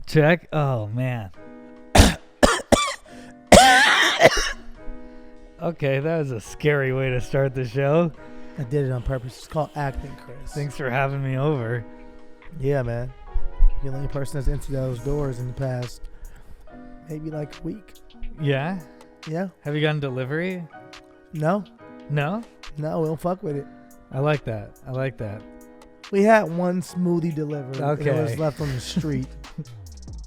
Check. Oh, man. Okay, that was a scary way to start the show. I did it on purpose. It's called acting, Chris. Thanks for having me over. Yeah, man. You're the only person that's entered those doors in the past maybe like a week. Yeah? Yeah. Have you gotten delivery? No. No? No, we don't fuck with it. I like that. I like that. We had one smoothie delivered. Okay. It was left on the street.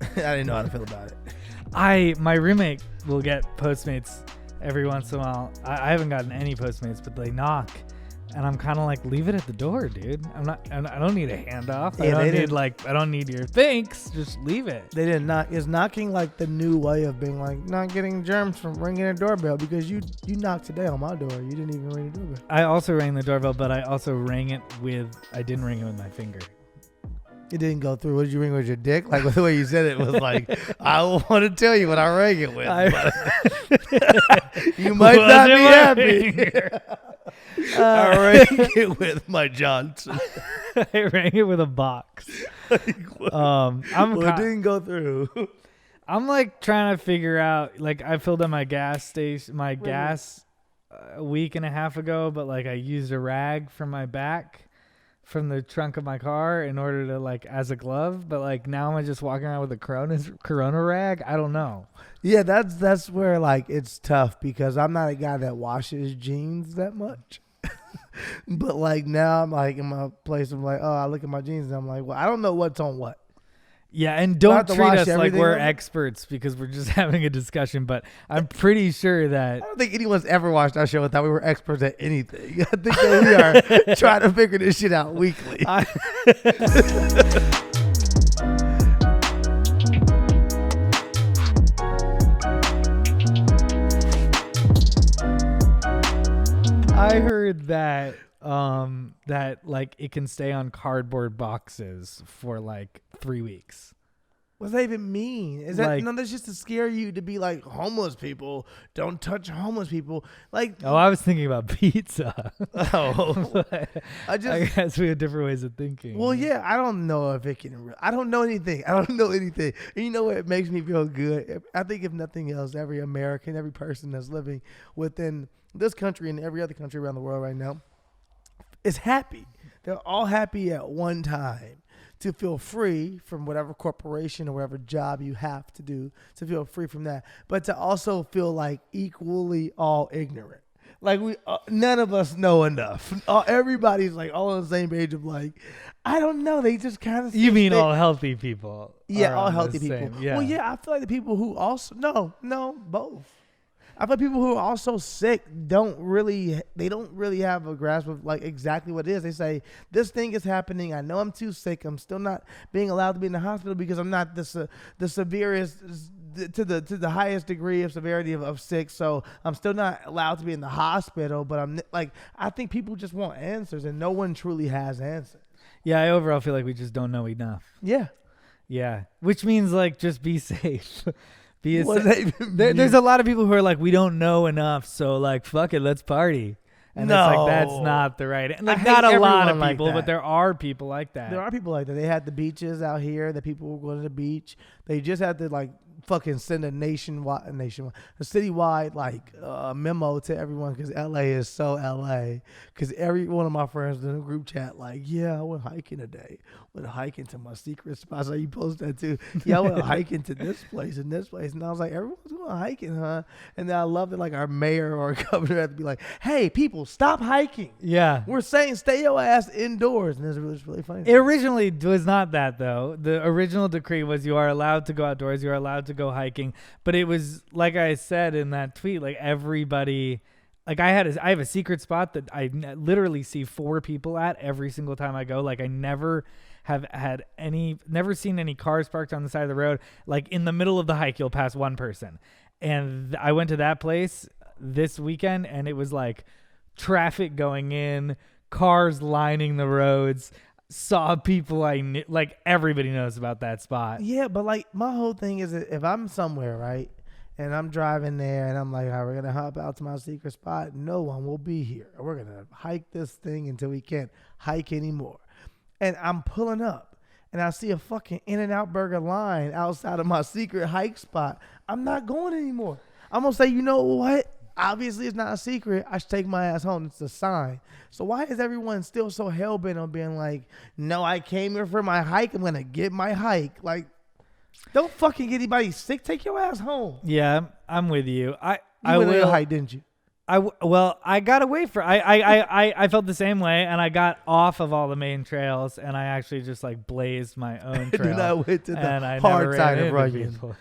I didn't know how to feel about it. My roommate will get Postmates every once in a while. I haven't gotten any Postmates, but they knock. And I'm kind of like, leave it at the door, dude. I don't need a handoff. Yeah, I don't need your thanks. Just leave it. They didn't knock. Is knocking like the new way of being like not getting germs from ringing a doorbell? Because you knocked today on my door. You didn't even ring the doorbell. I also rang the doorbell, but I also rang it with, I didn't ring it with my finger. It didn't go through. What did you ring with your dick? Like the way you said it was like, I want to tell you what I rang it with. You might not be happy. I rang it with my Johnson. I rang it with a box. It didn't go through. I'm like trying to figure out, like I filled up my gas a week and a half ago, but like I used a rag from my back from the trunk of my car in order to like as a glove, but like now I'm just walking around with a corona rag. I don't know. Yeah, that's where like it's tough because I'm not a guy that washes jeans that much. But like now I'm like in my place, I'm like, oh, I look at my jeans and I'm like, well, I don't know what's on what. Yeah, and don't treat us like we're on experts because we're just having a discussion, but I'm pretty sure that... I don't think anyone's ever watched our show and thought we were experts at anything. I think that we are trying to figure this shit out weekly. I heard that that like it can stay on cardboard boxes for like 3 weeks. What does that even mean? Is that like, no? That's just to scare you to be like homeless people. Don't touch homeless people. Like, I was thinking about pizza. I guess we have different ways of thinking. Well, yeah, I don't know if it can. I don't know anything. And you know what? It makes me feel good. I think if nothing else, every American, every person that's living within this country and every other country around the world right now is happy. They're all happy at one time. To feel free from whatever corporation or whatever job you have to do, to feel free from that, but to also feel like equally all ignorant. Like none of us know enough. Everybody's like all on the same page of like, I don't know. They just kind of. You mean all healthy people? Yeah, all healthy people. Yeah. Well, yeah, I feel like the people who also no, both. I feel people who are also sick don't really have a grasp of like exactly what it is. They say this thing is happening. I know I'm too sick. I'm still not being allowed to be in the hospital because I'm not the severest to the highest degree of severity of sick. So I'm still not allowed to be in the hospital. But I'm like, I think people just want answers, and no one truly has answers. Yeah, I overall feel like we just don't know enough. Yeah, which means like just be safe. There's a lot of people who are like, we don't know enough, so like fuck it, let's party. And it's like that's not the right. Like not a lot of people, like but there are people like that. There are people like that. They had the beaches out here that people were going to the beach. They just had to like fucking send a citywide like memo to everyone because LA is so LA. Because every one of my friends in the group chat like, yeah, I went hiking today. Went hiking to my secret spot. So you post that too. Yeah, I went hiking to this place and this place. And I was like, everyone's going hiking, huh? And then I love that like our mayor or governor had to be like, hey, people, stop hiking. Yeah. We're saying stay your ass indoors. And it was really funny. It originally was not that though. The original decree was you are allowed to go outdoors. You are allowed to go hiking. But it was like I said in that tweet, like everybody, like I have a secret spot that I literally see 4 people at every single time I go. Like I never seen any cars parked on the side of the road. Like in the middle of the hike, you'll pass one person. And I went to that place this weekend and it was like traffic going in, cars lining the roads, saw people I knew. Like everybody knows about that spot. Yeah, but like my whole thing is that if I'm somewhere, right, and I'm driving there and I'm like, all right, we're going to hop out to my secret spot, no one will be here. We're going to hike this thing until we can't hike anymore. And I'm pulling up and I see a fucking In-N-Out Burger line outside of my secret hike spot, I'm not going anymore. I'm going to say, you know what? Obviously, it's not a secret. I should take my ass home. It's a sign. So why is everyone still so hell-bent on being like, no, I came here for my hike. I'm going to get my hike. Like, don't fucking get anybody sick. Take your ass home. Yeah, I'm with you. I went on your will. hike, didn't you? I got away from. I felt the same way, and I got off of all the main trails, and I actually just like blazed my own trail. And I went to and the I hard never side ran of into Runyon. people.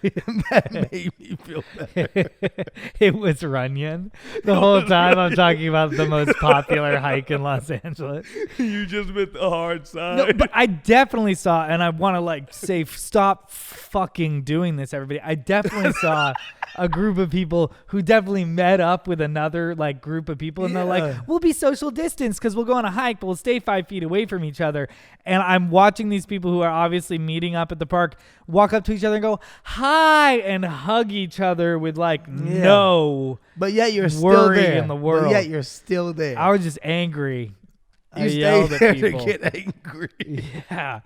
That made me feel better. It was Runyon. The whole time I'm talking about the most popular hike in Los Angeles. You just went the hard side. No, but I definitely saw, and I want to like say, stop fucking doing this, everybody. I definitely saw a group of people who definitely met up with another like group of people, and they're like, we'll be social distance because we'll go on a hike, but we'll stay 5 feet away from each other. And I'm watching these people who are obviously meeting up at the park walk up to each other and go hi and hug each other with like no, but yet you're still worry there in the world. But yet you're still there. I was just angry. You I stay yelled there at to people. get angry. Yeah,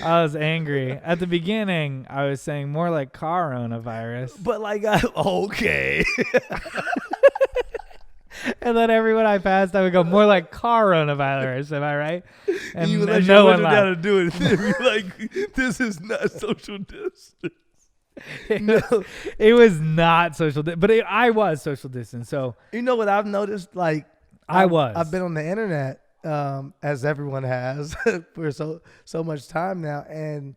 I was angry. At the beginning, I was saying more like coronavirus. But like, okay. And then everyone I passed, I would go more like coronavirus. Am I right? And you would let no your one window down laughed. to do it. And be like, this is not social distance. It was not social, but I was social distance. So You know what I've noticed? Like, I've been on the internet, as everyone has for so much time now, and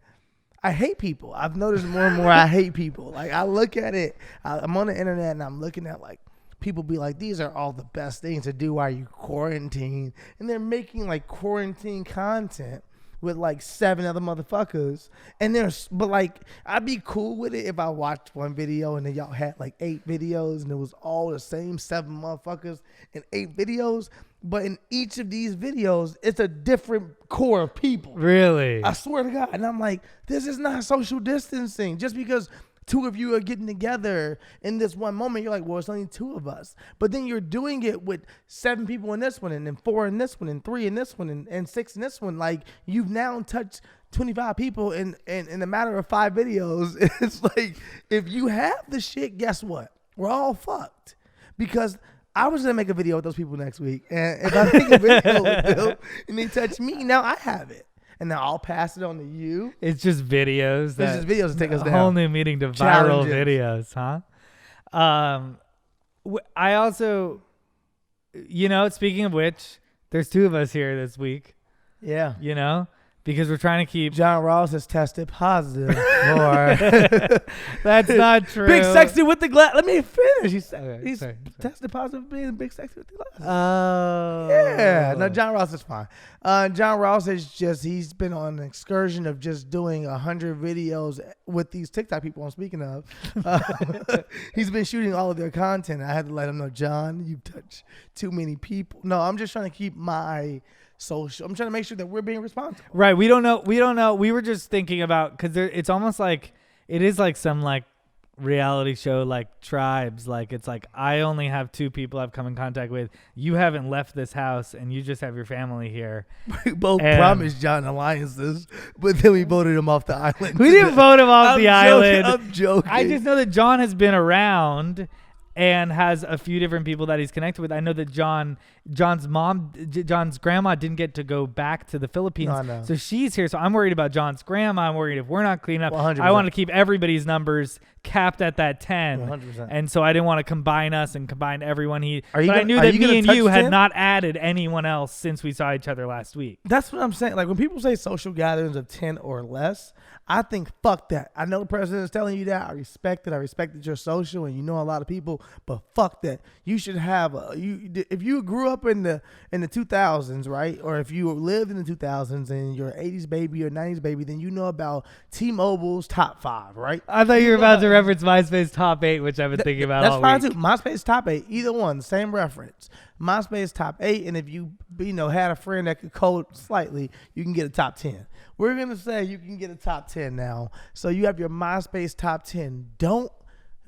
I hate people. I've noticed more and more I hate people. Like, I look at it, I'm on the internet and I'm looking at like people be like, these are all the best things to do while you quarantine, and they're making like quarantine content with like 7 other motherfuckers, and but like, I'd be cool with it if I watched one video and then y'all had like 8 videos and it was all the same 7 motherfuckers in 8 videos. But in each of these videos, it's a different core of people. really, I swear to God. And I'm like, this is not social distancing. Just because 2 of you are getting together in this one moment, you're like, well, it's only 2 of us. But then you're doing it with 7 people in this one, and then 4 in this one, and 3 in this one, and 6 in this one. Like, you've now touched 25 people in a matter of 5 videos. It's like, if you have the shit, guess what? We're all fucked. Because I was going to make a video with those people next week. And if I make a video with them and they touch me, now I have it. And now I'll pass it on to you. it's just videos. It's just videos to take us a down. whole new meaning to viral Challenges. videos, huh? I also, speaking of which, there's 2 of us here this week. Yeah. Because we're trying to keep. John Ross has tested positive for That's not true. Big Sexy with the glass. Let me finish. He's sorry. tested positive for being Big Sexy with the glass. Oh. Yeah. No, John Ross is fine. John Ross he's been on an excursion of just doing 100 videos with these TikTok people I'm speaking of. He's been shooting all of their content. I had to let him know, John, you touch too many people. No, I'm just trying to keep my social. I'm trying to make sure that we're being responsible. Right. We don't know. We were just thinking about, because it's almost like it is like some like reality show, like Tribes. Like, it's like, I only have 2 people I've come in contact with. You haven't left this house and you just have your family here. We both promised John alliances, but then we voted him off the island. We didn't vote him off the island. I'm joking. I just know that John has been around and has a few different people that he's connected with. I know that John's grandma didn't get to go back to the Philippines. No, I know. So she's here. So I'm worried about John's grandma. I'm worried if we're not clean up. 100%. I want to keep everybody's numbers capped at that 10. 100%. And so I didn't want to combine us and combine everyone. I knew are that you gonna me and touch you had 10? not added anyone else since we saw each other last week. That's what I'm saying. Like, when people say social gatherings of 10 or less, I think, fuck that. I know the president is telling you that. I respect it. I respect that you're social and you know a lot of people, but fuck that. You should have if you grew up in the 2000s, right? Or if you lived in the 2000s and you're an 80s baby or 90s baby, then you know about T-Mobile's top 5, right? I thought you were about to reference MySpace top 8, which I've been thinking about That's all fine week. too. MySpace top 8, either one, same reference. MySpace top 8, and if you had a friend that could code slightly, you can get a top 10. We're gonna say you can get a top 10 now. So you have your MySpace top 10. Don't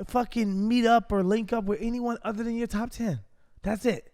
fucking meet up or link up with anyone other than your top 10. That's it.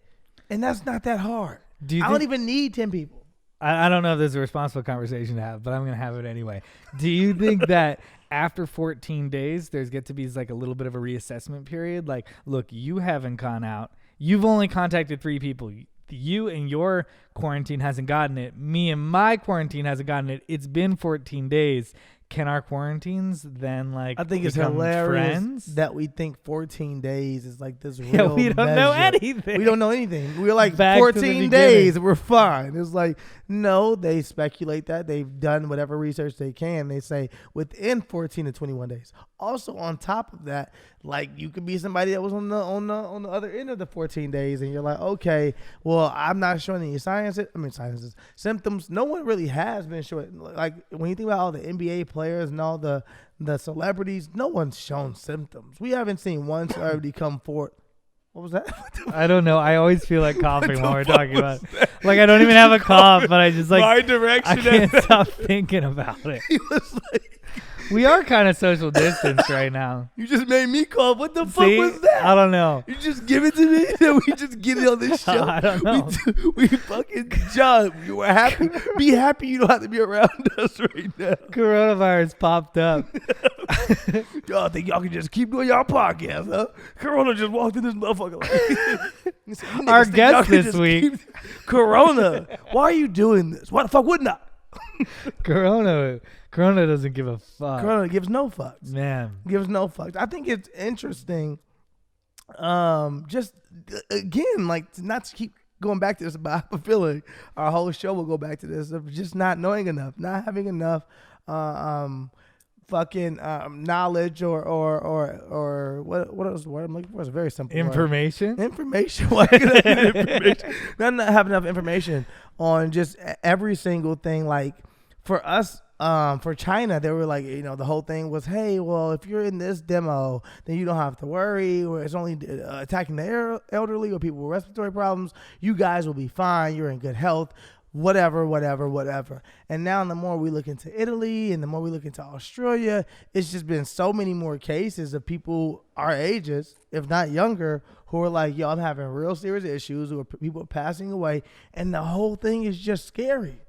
And that's not that hard. I don't even need 10 people. I don't know if this is a responsible conversation to have, but I'm going to have it anyway. Do you think that after 14 days, there's get to be like a little bit of a reassessment period? Like, look, you haven't gone out. You've only contacted 3 people. You and your quarantine hasn't gotten it. Me and my quarantine hasn't gotten it. It's been 14 days. Can our quarantines then I think it's become hilarious friends? that we think 14 days is like this real Yeah, we don't know measure. anything. We don't know anything. We're like Back to the 14 days, beginning. we're fine. It's like, no, they speculate that. They've done whatever research they can. They say within 14 to 21 days. Also on top of that, like you could be somebody that was on the other end of the 14 days and you're like, okay, well, I'm not showing any symptoms. No one really has been showing, like when you think about all the NBA players and all the celebrities, no one's shown symptoms. We haven't seen one celebrity come forward. What was that? I don't know. I always feel like coughing when we're talking about it. Like, I don't even have a cough, but I just like, My direction. I can't stop thinking about it. He was like, We are kind of social distance right now. you just made me cough. What the fuck See? was that? I don't know. You just give it to me and we just get it on this show. I don't know. We fucking John, you were happy. Be happy you don't have to be around us right now. Coronavirus popped up. Y'all think y'all can just keep doing y'all podcast, huh? Corona just walked in this motherfucker like He said, "You Our niggas think y'all guest can this just week. keep- Corona, why are you doing this? Why the fuck wouldn't I? Corona doesn't give a fuck. Corona gives no fucks. Man. Gives no fucks. I think it's interesting. Just again, like not to keep going back to this, but I have a feeling our whole show will go back to this of just not knowing enough, not having enough, fucking knowledge or what else? What I'm looking for is a very simple word. Information? Information. Why could I get information? Not have enough information on just every single thing. Like for us, for China, they were like, the whole thing was, hey, well, if you're in this demo, then you don't have to worry. Or it's only attacking the elderly or people with respiratory problems. You guys will be fine. You're in good health. Whatever. And now the more we look into Italy and the more we look into Australia, it's just been so many more cases of people our ages, if not younger, who are like, yo, I'm having real serious issues, or people are passing away. And the whole thing is just scary.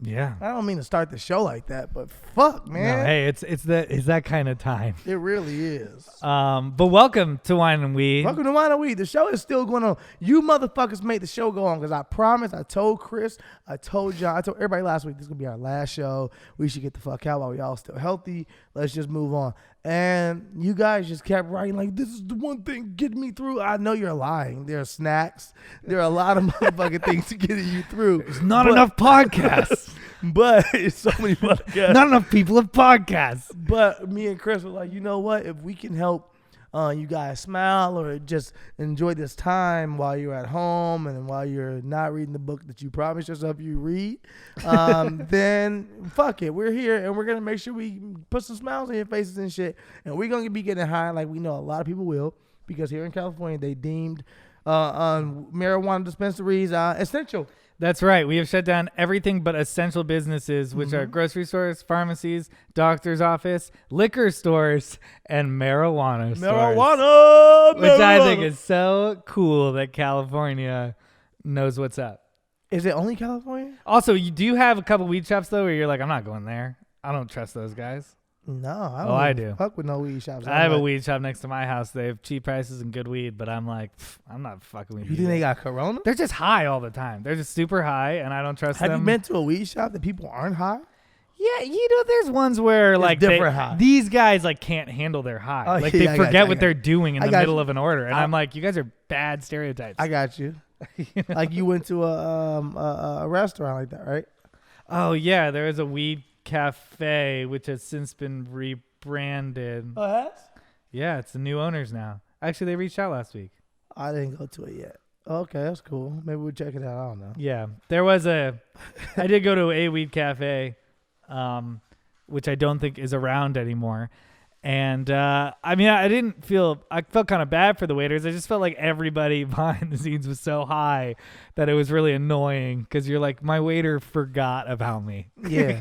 Yeah. I don't mean to start the show like that, but fuck, man. No, hey, it's that kind of time. It really is. But welcome to Wine and Weed. Welcome to Wine and Weed. The show is still going on. You motherfuckers made the show go on because I promised. I told Chris. I told John. I told everybody last week this is going to be our last show. We should get the fuck out while we all still healthy. Let's just move on. And you guys just kept writing like, this is the one thing getting me through. I know you're lying. There are snacks. There are a lot of motherfucking things getting you through. There's not enough podcasts. But it's so many podcasts. Not enough people have podcasts. But me and Chris were like, you know what? If we can help you guys smile or just enjoy this time while you're at home and while you're not reading the book that you promised yourself you read, then fuck it. We're here and we're going to make sure we put some smiles on your faces and shit. And we're going to be getting high like we know a lot of people will, because here in California, they deemed marijuana dispensaries essential. That's right. We have shut down everything but essential businesses, which are grocery stores, pharmacies, doctor's office, liquor stores, and marijuana stores. Which I think is so cool that California knows what's up. Is it only California? Also, do you have a couple weed shops, though, where you're like, I'm not going there. I don't trust those guys. No, I don't. I do. Fuck with no weed shops. I have a weed shop next to my house. They have cheap prices and good weed, but I'm like, I'm not fucking with you. You think they got Corona? They're just high all the time. They're just super high, and I don't trust them. Have you been to a weed shop that people aren't high? Yeah, there's ones where like different high. These guys like can't handle their high. Oh, like yeah, they forget what they're doing in the middle of an order, and I'm like, you guys are bad stereotypes. I got you. Like you went to a restaurant like that, right? Oh yeah, there is a weed cafe which has since been rebranded. Oh, has? Yeah, it's the new owners now. Actually, they reached out last week. I didn't go to it yet. Okay, that's cool. Maybe we'll check it out. I don't know. Yeah, there was I did go to a weed cafe, which I don't think is around anymore. And I mean, I felt kind of bad for the waiters. I just felt like everybody behind the scenes was so high that it was really annoying, because you're like, my waiter forgot about me. Yeah.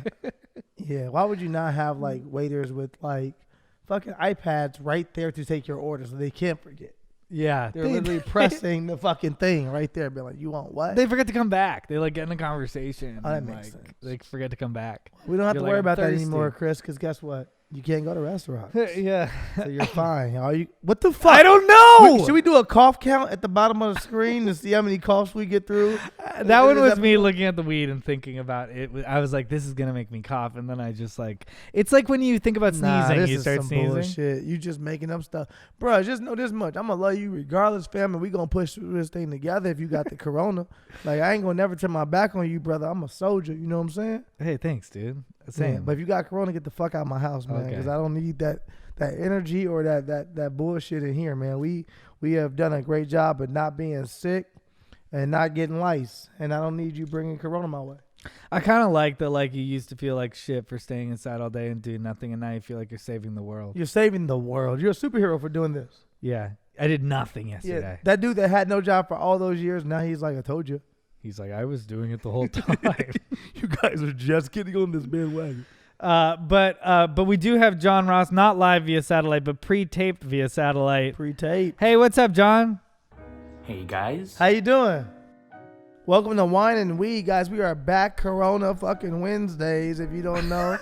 Yeah. Why would you not have like waiters with like fucking iPads right there to take your order so they can't forget? Yeah. They're literally pressing the fucking thing right there. Be like, you want what? They forget to come back. They like get in a conversation. Oh, that and, makes like, sense. They forget to come back. We don't have You're to like, worry "I'm about that thirsty." anymore, Chris, because guess what? You can't go to restaurants. Yeah. So you're fine. Are you? What the fuck? I don't know. Should we do a cough count at the bottom of the screen to see how many coughs we get through? That one was me looking at the weed and thinking about it. I was like, this is going to make me cough. And then I just like, it's like when you think about sneezing, this you is start some sneezing. bullshit. You just making up stuff. Bro, just know this much. I'm going to love you regardless, fam, and we going to push through this thing together if you got the corona. Like, I ain't going to never turn my back on you, brother. I'm a soldier. You know what I'm saying? Hey, thanks, dude. Same. Yeah, but if you got corona, get the fuck out of my house, man, because I don't need that energy or that bullshit in here, man. We have done a great job of not being sick and not getting lice, and I don't need you bringing corona my way. I kind of like that, like, you used to feel like shit for staying inside all day and doing nothing, and now you feel like you're saving the world. You're saving the world. You're a superhero for doing this. Yeah. I did nothing yesterday. Yeah, that dude that had no job for all those years, now he's like, I told you. He's like, I was doing it the whole time. You guys are just getting on this bandwagon. But we do have John Ross, not live via satellite, but pre-taped via satellite. Pre-tape. Hey, what's up, John? Hey guys. How you doing? Welcome to Wine and Weed, guys. We are back Corona fucking Wednesdays, if you don't know.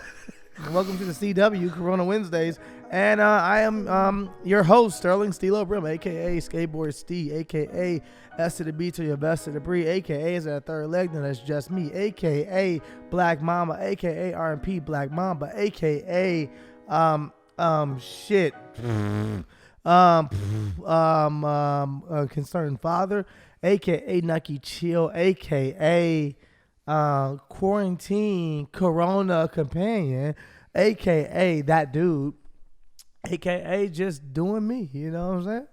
Welcome to the CW, Corona Wednesdays. And I am your host, Sterling Steelo Brim, a.k.a. Skateboard Steve, a.k.a. S to the B to your best to the Bree, a.k.a. is that third leg, no, that's just me, a.k.a. Black Mama, a.k.a. R&P Black Mamba, a.k.a. Concerned Father, a.k.a. Nucky Chill, a.k.a. Quarantine Corona Companion, a.k.a. that dude, a.k.a. just doing me, you know what I'm saying?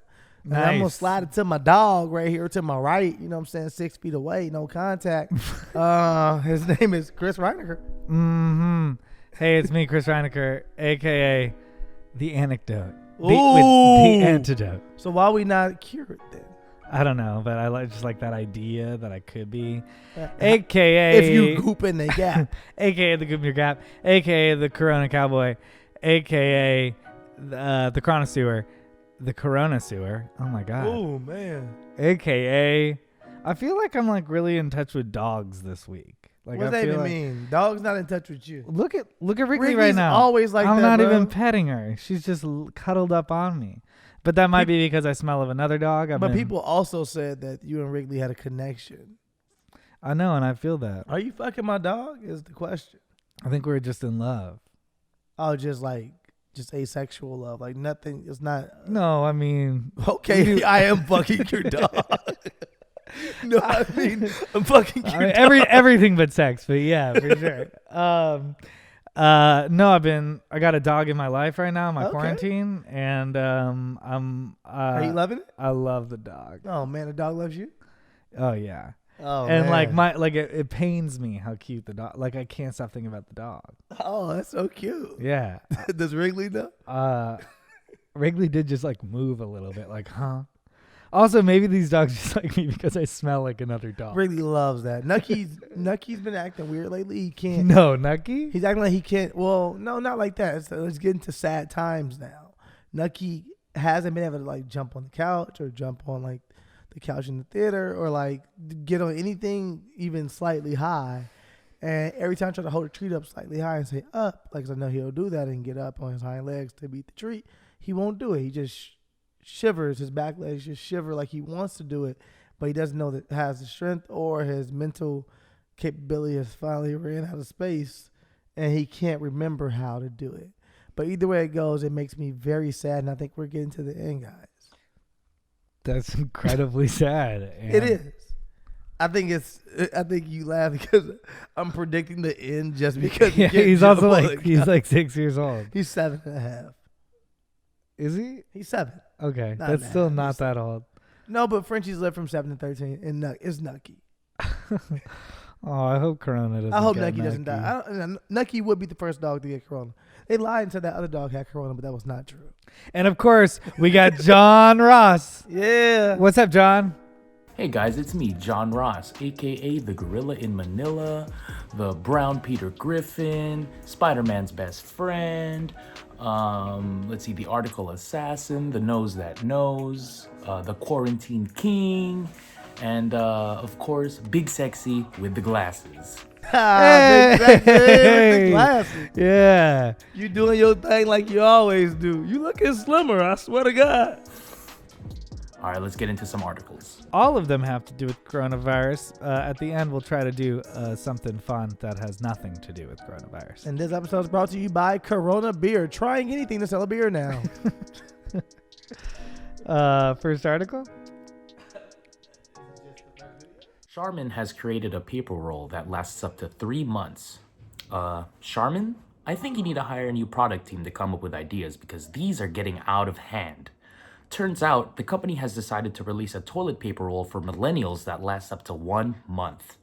And Nice. I'm going to slide it to my dog right here to my right, you know what I'm saying, 6 feet away, no contact. His name is Chris Reinecker. Mm-hmm. Hey, it's me, Chris Reinecker, a.k.a. The Anecdote. Ooh. The antidote. So why we not cured then? I don't know, but I just like that idea that I could be. If A.K.a. you goop in the gap. A.K.a. the Goop in Your Gap. A.K.a. the Corona Cowboy. A.K.a. the Chronosewer. The Corona Sewer. Oh, my God. Oh, man. A.K.a. I feel like I'm like really in touch with dogs this week. Like, What does I that feel even like, mean? Dog's not in touch with you. Look at Wrigley Wrigley's right now. always like I'm that, not bro. even petting her. She's just cuddled up on me. But that might be because I smell of another dog. But people also said that you and Wrigley had a connection. I know, and I feel that. Are you fucking my dog is the question. I think we're just in love. Oh, just asexual love. Like nothing. It's not. No, I mean, Okay, I am fucking your dog. No, I mean, I'm fucking your dog. everything but sex. But yeah, for sure. No, I got a dog in my life right now, in my Okay. quarantine, and I'm. Are you loving it? I love the dog. Oh man, the dog loves you. Oh yeah. Oh, And man. it pains me how cute the dog. Like I can't stop thinking about the dog. Oh, that's so cute. Yeah. Does Wrigley know? Wrigley did just like move a little bit, like, huh? Also, maybe these dogs just like me because I smell like another dog. Wrigley loves that. Nucky's been acting weird lately. He can't. No, Nucky? He's acting like he can't. Well, no, not like that. It's getting to sad times now. Nucky hasn't been able to like jump on the couch or jump on like the couch in the theater or like get on anything even slightly high. And every time I try to hold a treat up slightly high and say up, like 'cause I know he'll do that and get up on his hind legs to beat the treat, he won't do it. He just shivers. His back legs just shiver like he wants to do it, but he doesn't know that has the strength or his mental capability has finally ran out of space and he can't remember how to do it. But either way it goes, it makes me very sad, and I think we're getting to the end, guys. That's incredibly sad. It is. I think you laugh because I'm predicting the end just because Yeah, he's also like he's like 6 years old. he's 7.5. Is he? He's 7. Okay, Not that's that. still He's not that old. No, but Frenchies live from 7 to 13, and it's Nucky. Oh, I hope Corona doesn't. I hope get Nucky doesn't die. Nucky would be the first dog to get corona. They lied and said that other dog had corona, but that was not true. And of course, we got John Ross. Yeah. What's up, John? Hey guys, it's me, John Ross, aka the Gorilla in Manila, the Brown Peter Griffin, Spider-Man's best friend, Let's see, the article assassin, the nose that knows, the quarantine king, and of course, big sexy with the glasses. Big sexy with the glasses. Yeah. You doing your thing like you always do. You looking slimmer, I swear to God. All right, let's get into some articles. All of them have to do with coronavirus. At the end, we'll try to do something fun that has nothing to do with coronavirus. And this episode is brought to you by Corona Beer. Trying anything to sell a beer now. First article? Charmin has created a paper roll that lasts up to 3 months. Charmin? I think you need to hire a new product team to come up with ideas because these are getting out of hand. Turns out, the company has decided to release a toilet paper roll for millennials that lasts up to 1 month.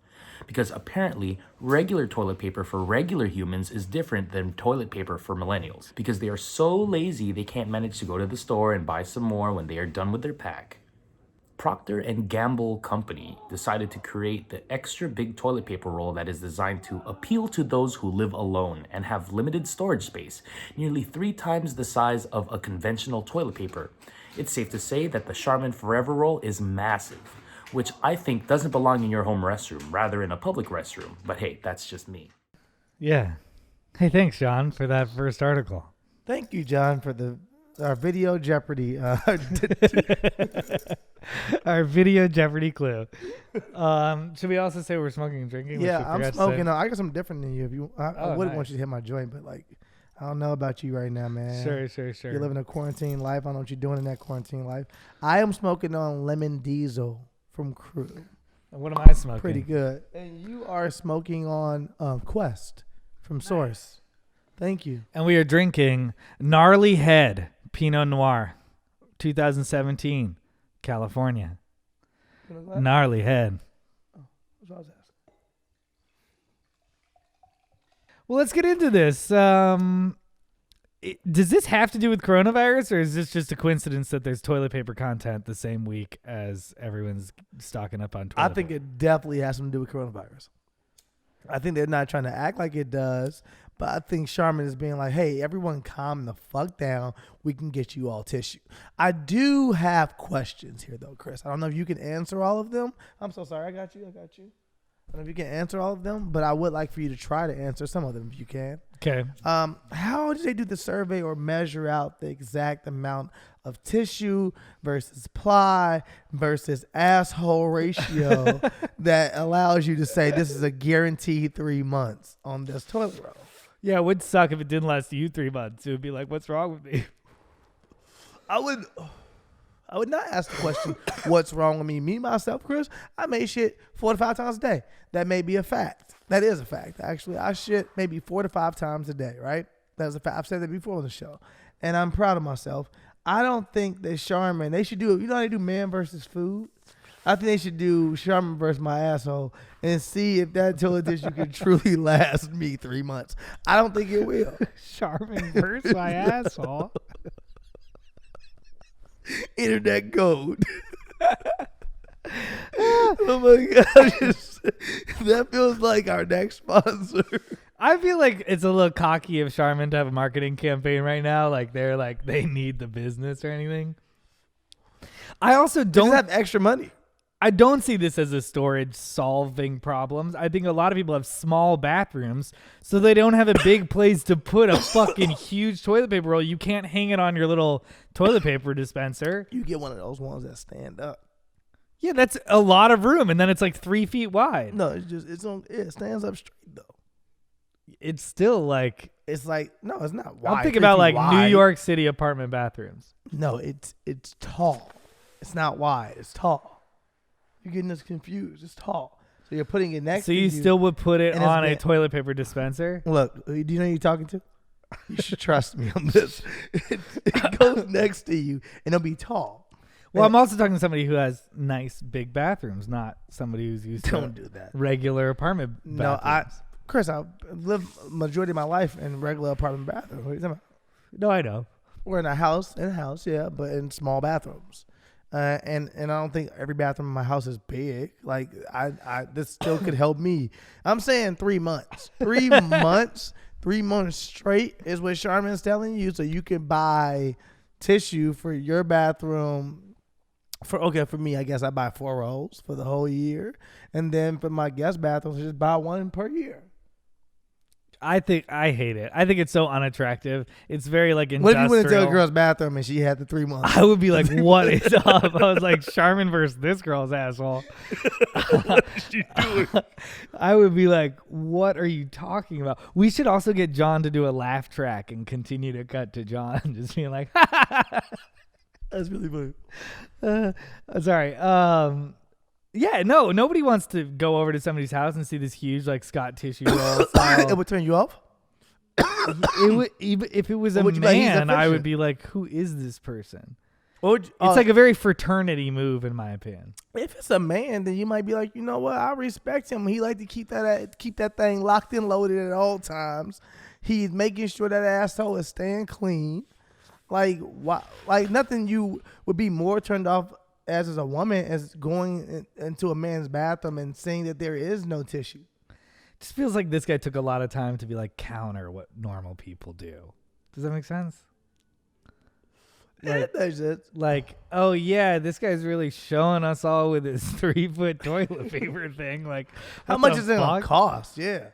Because apparently, regular toilet paper for regular humans is different than toilet paper for millennials. Because they are so lazy they can't manage to go to the store and buy some more when they are done with their pack. Procter & Gamble Company decided to create the extra big toilet paper roll that is designed to appeal to those who live alone and have limited storage space, nearly 3 times the size of a conventional toilet paper. It's safe to say that the Charmin Forever Roll is massive, which I think doesn't belong in your home restroom, rather in a public restroom. But hey, that's just me. Yeah. Hey, thanks, John, for that first article. Thank you, John, for our video Jeopardy. Our video Jeopardy clue. Should we also say we're smoking and drinking? Yeah, I'm smoking. I got something different than you. If you, I wouldn't want you to hit my joint, but like, I don't know about you right now, man. Sure. You're living a quarantine life. I don't know what you're doing in that quarantine life. I am smoking on lemon diesel from Crew. And what am I smoking? Pretty good. And you are smoking on Quest from Source. Thank you. And we are drinking Gnarly Head Pinot Noir, 2017, California. Gnarly Head. That's what I was asking. Well, let's get into this. Does this have to do with coronavirus, or is this just a coincidence that there's toilet paper content the same week as everyone's stocking up on toilet I think paper? it definitely has something to do with coronavirus. I think they're not trying to act like it does, but I think Charmin is being like, hey, everyone calm the fuck down. We can get you all tissue. I do have questions here, though, Chris. I don't know if you can answer all of them. I'm so sorry. I got you. I don't know if you can answer all of them, but I would like for you to try to answer some of them if you can. Okay. How did they do the survey or measure out the exact amount of tissue versus ply versus asshole ratio that allows you to say this is a guaranteed 3 months on this toilet roll? Yeah, it would suck if it didn't last you 3 months. It would be like, what's wrong with me? I would not ask the question, what's wrong with me? Me, myself, Chris, I make shit 4 to 5 times a day. That may be a fact. That is a fact. Actually, I shit maybe 4 to 5 times a day, right? That's a fact. I've said that before on the show. And I'm proud of myself. I don't think that Charmin, they should do it. You know how they do man versus food? I think they should do Charmin versus my asshole and see if that toilet tissue can truly last me 3 months. I don't think it will. Charmin versus my asshole. Internet code. Oh my gosh. That feels like our next sponsor. I feel like it's a little cocky of Charmin to have a marketing campaign right now. Like they need the business or anything. I also don't have extra money. I don't see this as a storage solving problems. I think a lot of people have small bathrooms, so they don't have a big place to put a fucking huge toilet paper roll. You can't hang it on your little toilet paper dispenser. You get one of those ones that stand up. Yeah, that's a lot of room, and then it's like 3 feet wide. No, it stands up straight though. It's still like it's like no, it's not wide. I'm thinking about like wide. New York City apartment bathrooms. No, it's tall. It's not wide. It's tall. You're getting us confused. It's tall. So you're putting it next to you. So you still would put it on a toilet paper dispenser? Look, do you know who you're talking to? You should trust me on this. It goes next to you, and it'll be tall. Well, I'm also talking to somebody who has nice big bathrooms, not somebody who's used to do that. Regular apartment bathrooms. Chris, I live majority of my life in regular apartment bathrooms. What are you talking about? No, I know. We're in a house, yeah, but in small bathrooms. And I don't think every bathroom in my house is big. Like this still could help me. I'm saying 3 months. 3 months. 3 months straight is what Charmin's telling you, so you can buy tissue for your bathroom. For me, I guess I buy 4 rolls for the whole year, and then for my guest bathrooms, just buy 1 per year. I hate it. I think it's so unattractive. It's very like industrial. What if you went into a girl's bathroom and she had the 3 months? I would be like, what is up? I was like, Charmin versus this girl's asshole. What did you do? I would be like, what are you talking about? We should also get John to do a laugh track and continue to cut to John just being like, That's really funny. Sorry. Yeah, no, nobody wants to go over to somebody's house and see this huge like Scott tissue roll. It would turn you off? If it was a man, I would be like, who is this person? It's like a very fraternity move, in my opinion. If it's a man, then you might be like, you know what? I respect him. He like to keep that thing locked and loaded at all times. He's making sure that asshole is staying clean. Like, why? Like nothing you would be more turned off as a woman as going into a man's bathroom and seeing that there is no tissue. Just feels like this guy took a lot of time to be like counter what normal people do. Does that make sense? Like, oh yeah, this guy's really showing us all with his 3-foot toilet paper thing. Like, how much is it gonna cost? Yeah.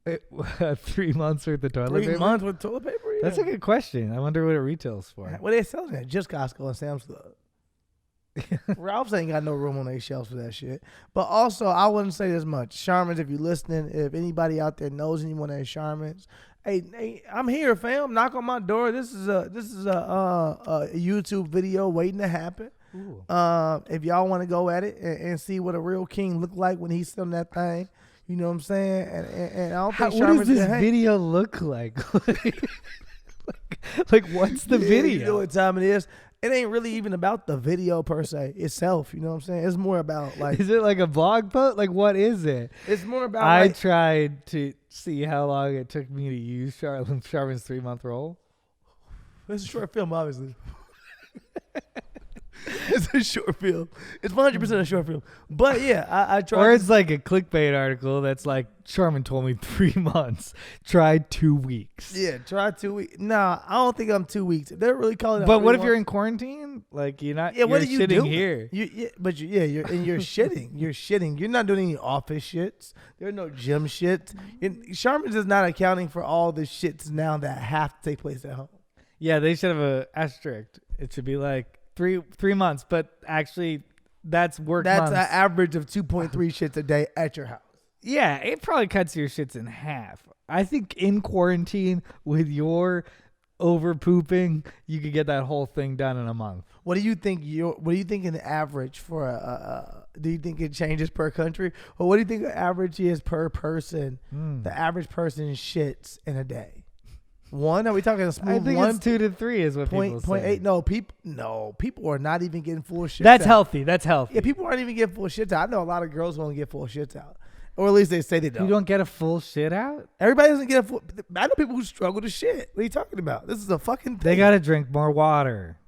3 months worth of toilet paper? 3 months worth of toilet paper? Yeah. That's a good question. I wonder what it retails for. What are they selling at? Just Costco and Sam's Club. Ralph's ain't got no room on their shelves for that shit. But also, I wouldn't say this much. Charmin's, if you're listening, if anybody out there knows anyone at Charmin's, hey, I'm here, fam. Knock on my door. This is a YouTube video waiting to happen. If y'all want to go at it and see what a real king look like when he's selling that thing, you know what I'm saying? And I don't think what does this video look like? like what's the video? You know what time it is? It ain't really even about the video per se itself. You know what I'm saying? It's more about like. Is it like a blog post? Like what is it? It's more about. I tried to see how long it took me to use Charmin's 3-month roll. It's a short film, obviously. It's a short film. It's 100% a short film. But yeah, I tried. Or it's like a clickbait article that's like, Charmin told me 3 months. Tried 2 weeks. Yeah, try 2 weeks. Nah, I don't think I'm 2 weeks. They're really calling it. But what if you're in quarantine? Like you're not. Yeah, what are you shitting doing here? You're shitting. You're shitting. You're not doing any office shits. There are no gym shits. Charmin's is not accounting for all the shits now that have to take place at home. Yeah, they should have a asterisk. It should be like 3 months, but actually that's work months. That's an average of 2.3 shits a day at your house. Yeah, it probably cuts your shits in half. I think in quarantine with your over pooping, you could get that whole thing done in a month. What do you think an average for do you think it changes per country? Or what do you think the average is per person? The average person shits in a day. 1? Are we talking a smooth 1? I think it's 2 to 3 is what people say. 0.8. People are not even getting full shits That's out. healthy. That's healthy. Yeah, people aren't even getting full shits out. I know a lot of girls won't get full shits out. Or at least they say they don't. You don't get a full shit out? Everybody doesn't get a full. I know people who struggle to shit. What are you talking about? This is a fucking thing. They got to drink more water.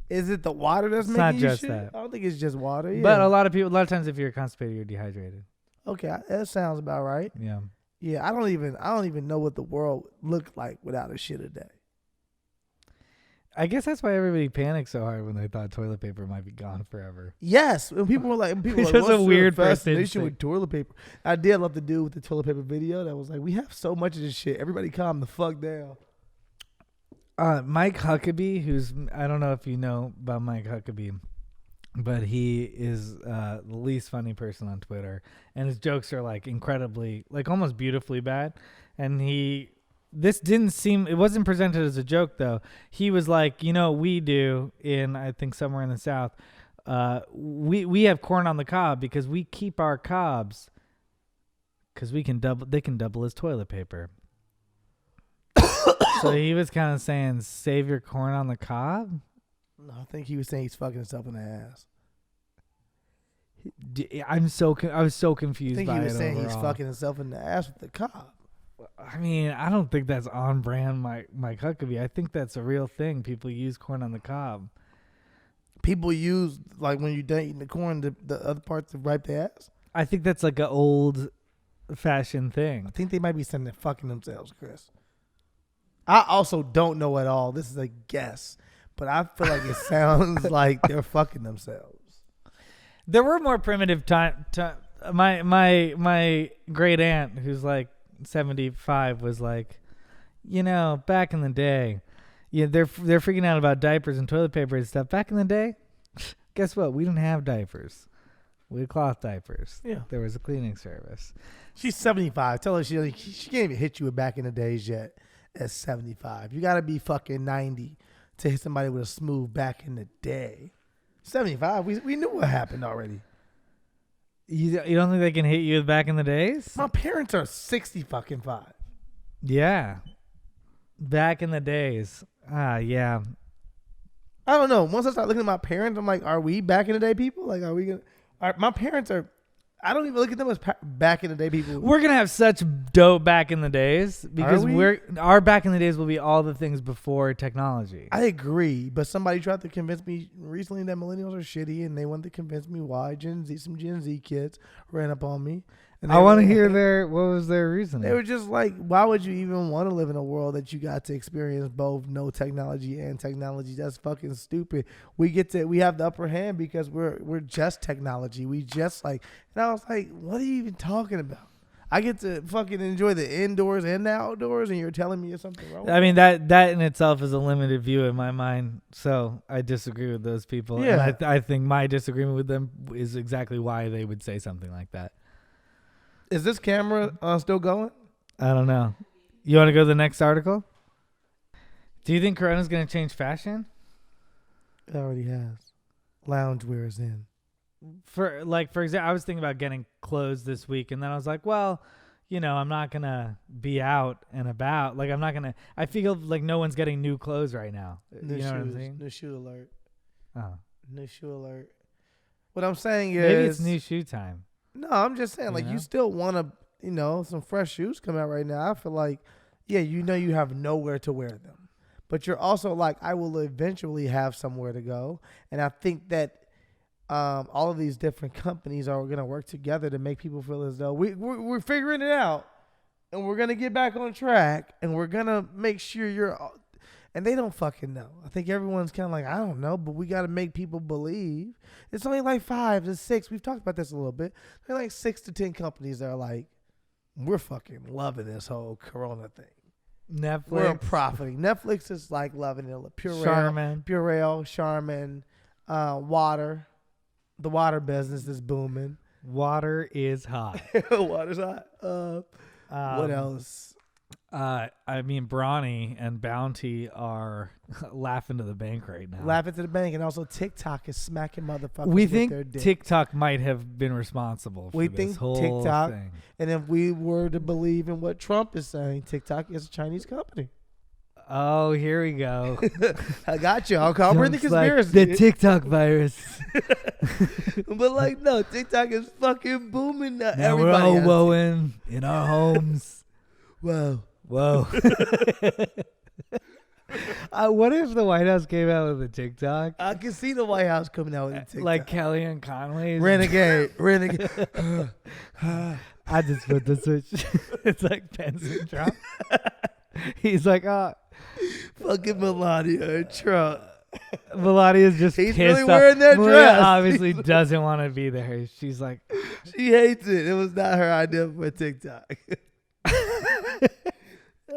Is it the water that's it's making you shit? That. I don't think it's just water. Yeah. But a lot of times if you're constipated, you're dehydrated. Okay, that sounds about right. Yeah. Yeah, I don't even know what the world looked like without a shit a day. I guess that's why everybody panicked so hard when they thought toilet paper might be gone forever. Yes, when people were like, it's just a weird fascination with toilet paper. I did love the dude with the toilet paper video that was like, we have so much of this shit. Everybody calm the fuck down. Mike Huckabee, I don't know if you know about Mike Huckabee, but he is the least funny person on Twitter, and his jokes are like incredibly, like almost beautifully bad, and This it wasn't presented as a joke, though. He was like, we do in, I think, somewhere in the South, we have corn on the cob because we keep our cobs because they can double as toilet paper. So he was kind of saying, save your corn on the cob? No, I think he was saying he's fucking himself in the ass. I was so confused by it. I think he was saying overall. He's fucking himself in the ass with the cob. I mean, I don't think that's on brand Mike Huckabee. I think that's a real thing. People use corn on the cob. People use, like when you're done eating the corn, the other parts to wipe the ass? I think that's like an old fashion I thing. think they might be saying they're fucking themselves, Chris. I also don't know at all. This is a guess, but I feel like it sounds like they're fucking themselves. There were more primitive time. My great aunt, who's like 75, was like, back in the day, they're freaking out about diapers and toilet paper and stuff. Back in the day, guess what? We didn't have diapers. We had cloth diapers. Yeah. There was a cleaning service. She's 75. Tell her she can't even hit you with back in the days yet at 75. You got to be fucking 90 to hit somebody with a smooth back in the day. 75. We knew what happened already. You don't think they can hit you with back in the days? My parents are 60 fucking 5. Yeah. Back in the days. Yeah. I don't know. Once I start looking at my parents, I'm like, are we back in the day people? Like, are we going to... My parents are... I don't even look at them as back in the day people. We're going to have such dope back in the days because we? our back in the days will be all the things before technology. I agree, but somebody tried to convince me recently that millennials are shitty, and they wanted to convince me why some Gen Z kids ran up on me. And I want to hear what was their reasoning. They were just like, why would you even want to live in a world that you got to experience both no technology and technology? That's fucking stupid. We have the upper hand because we're just technology. We just and I was like, what are you even talking about? I get to fucking enjoy the indoors and the outdoors, and you're telling me there's something wrong. I mean, that in itself is a limited view in my mind, so I disagree with those people. Yeah. And I think my disagreement with them is exactly why they would say something like that. Is this camera still going? I don't know. You want to go to the next article? Do you think Corona's going to change fashion? It already has. Loungewear is in. For example, I was thinking about getting clothes this week, and then I was like, well, I'm not going to be out and about. Like, I'm not going to... I feel like no one's getting new clothes right now. New you know shoes. what I'm saying? New shoe alert. Oh. New shoe alert. What I'm saying is... Maybe it's new shoe time. No, I'm just saying, you still want to, some fresh shoes come out right now. I feel like, yeah, you have nowhere to wear them. But you're also like, I will eventually have somewhere to go. And I think that all of these different companies are going to work together to make people feel as though we're figuring it out. And we're going to get back on track. And we're going to make sure you're... And they don't fucking know. I think everyone's kind of like, I don't know, but we got to make people believe. It's only like 5 to 6. We've talked about this a little bit. There are like 6 to 10 companies that are like, we're fucking loving this whole Corona thing. Netflix. We're profiting. Netflix is like loving it. Purell, Charmin, water. The water business is booming. Water is hot. Water's hot. What else? I mean, Brawny and Bounty are laughing to the bank right now. Laughing to the bank, and also TikTok is smacking motherfuckers. We with think their dick. TikTok might have been responsible for this whole TikTok, thing. And if we were to believe in what Trump is saying, TikTok is a Chinese company. Oh, here we go. I got you. I'll bring the Trump's like, conspiracy. the TikTok virus. But no, TikTok is fucking booming now. Now we're all woeing in our homes. Whoa. What if the White House came out with a TikTok? I can see the White House coming out with a TikTok. Like Kellyanne Conway's. Renegade. I just put the switch. It's like Pence and Trump. He's like, fucking Melania and Trump. Melania's just He's pissed really wearing that Melania dress. obviously doesn't want to be there. She's like, she hates it. It was not her idea for TikTok.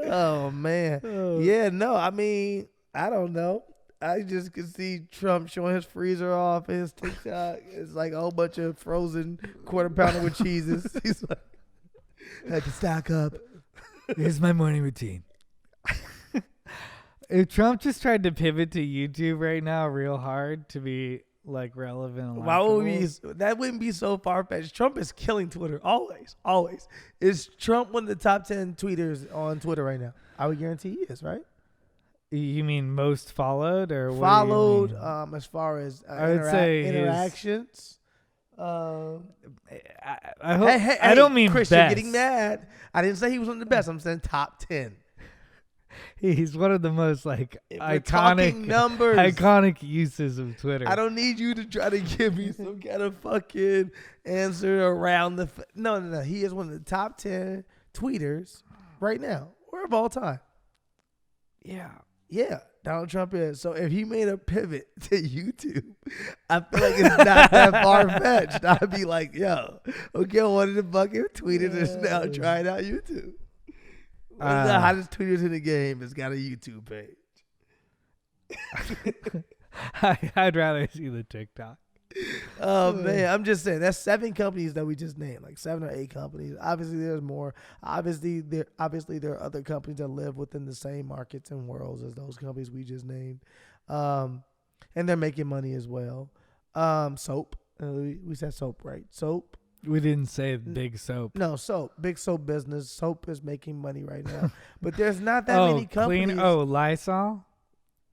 Oh man. Yeah, no, I mean, I don't know. I just could see Trump showing his freezer off his TikTok. It's like a whole bunch of frozen quarter pounder with cheeses. He's like, I had to stock up. here's my morning routine. If Trump just tried to pivot to YouTube right now real hard to be like relevant and why would that wouldn't be so far-fetched. Trump is killing Twitter. Always. Is Trump one of the top 10 tweeters on Twitter right now? I would guarantee he is, right? You mean most followed or what followed? do you mean? As far as I would say interactions. I hope. Hey, I don't mean Chris, best. you're getting mad. I didn't say he was one of the best. I'm saying top 10. He's one of the most like If we're talking numbers, iconic uses of Twitter. I don't need you to try to give me some kind of fucking answer around the. No. He is one of the top 10 tweeters right now or of all time. Yeah, Donald Trump is. So if he made a pivot to YouTube, I feel like it's not that far fetched. I'd be like, yo, okay, one of the fucking tweeters is now trying out YouTube. One of the hottest tweeters in the game has got a YouTube page. I'd rather see the TikTok. Oh man, I'm just saying that's 7 companies that we just named, like 7 or 8 companies. Obviously, there's more. Obviously, there are other companies that live within the same markets and worlds as those companies we just named, and they're making money as well. Soap, we said soap, right? Soap. We didn't say big soap. No, soap. Big soap business. Soap is making money right now, but there's not that many companies. Lysol.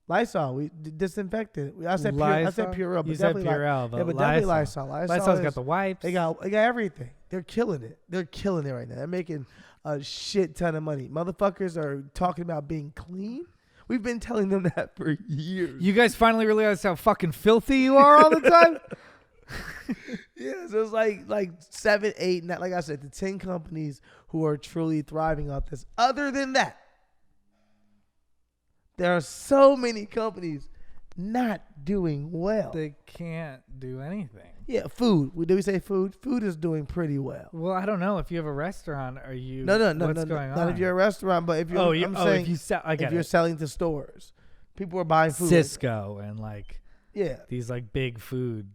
Lysol, we disinfected. I said Purell. You said Purell, but definitely Lysol. Lysol's got the wipes. They got everything. They're killing it. They're killing it right now. They're making a shit ton of money. Motherfuckers are talking about being clean. We've been telling them that for years. You guys finally realized how fucking filthy you are all the time? Yeah, so it's like 7, 8, like I said, the 10 companies who are truly thriving off this. Other than that, there are so many companies not doing well. They can't do anything. Yeah, food. Did we say food? Food is doing pretty well. Well, I don't know. If you have a restaurant, are you? No. What's going on? Not if you're a restaurant, but if you're. if you sell, I get if you're it. selling to stores, people are buying food. Cisco and like these like big food,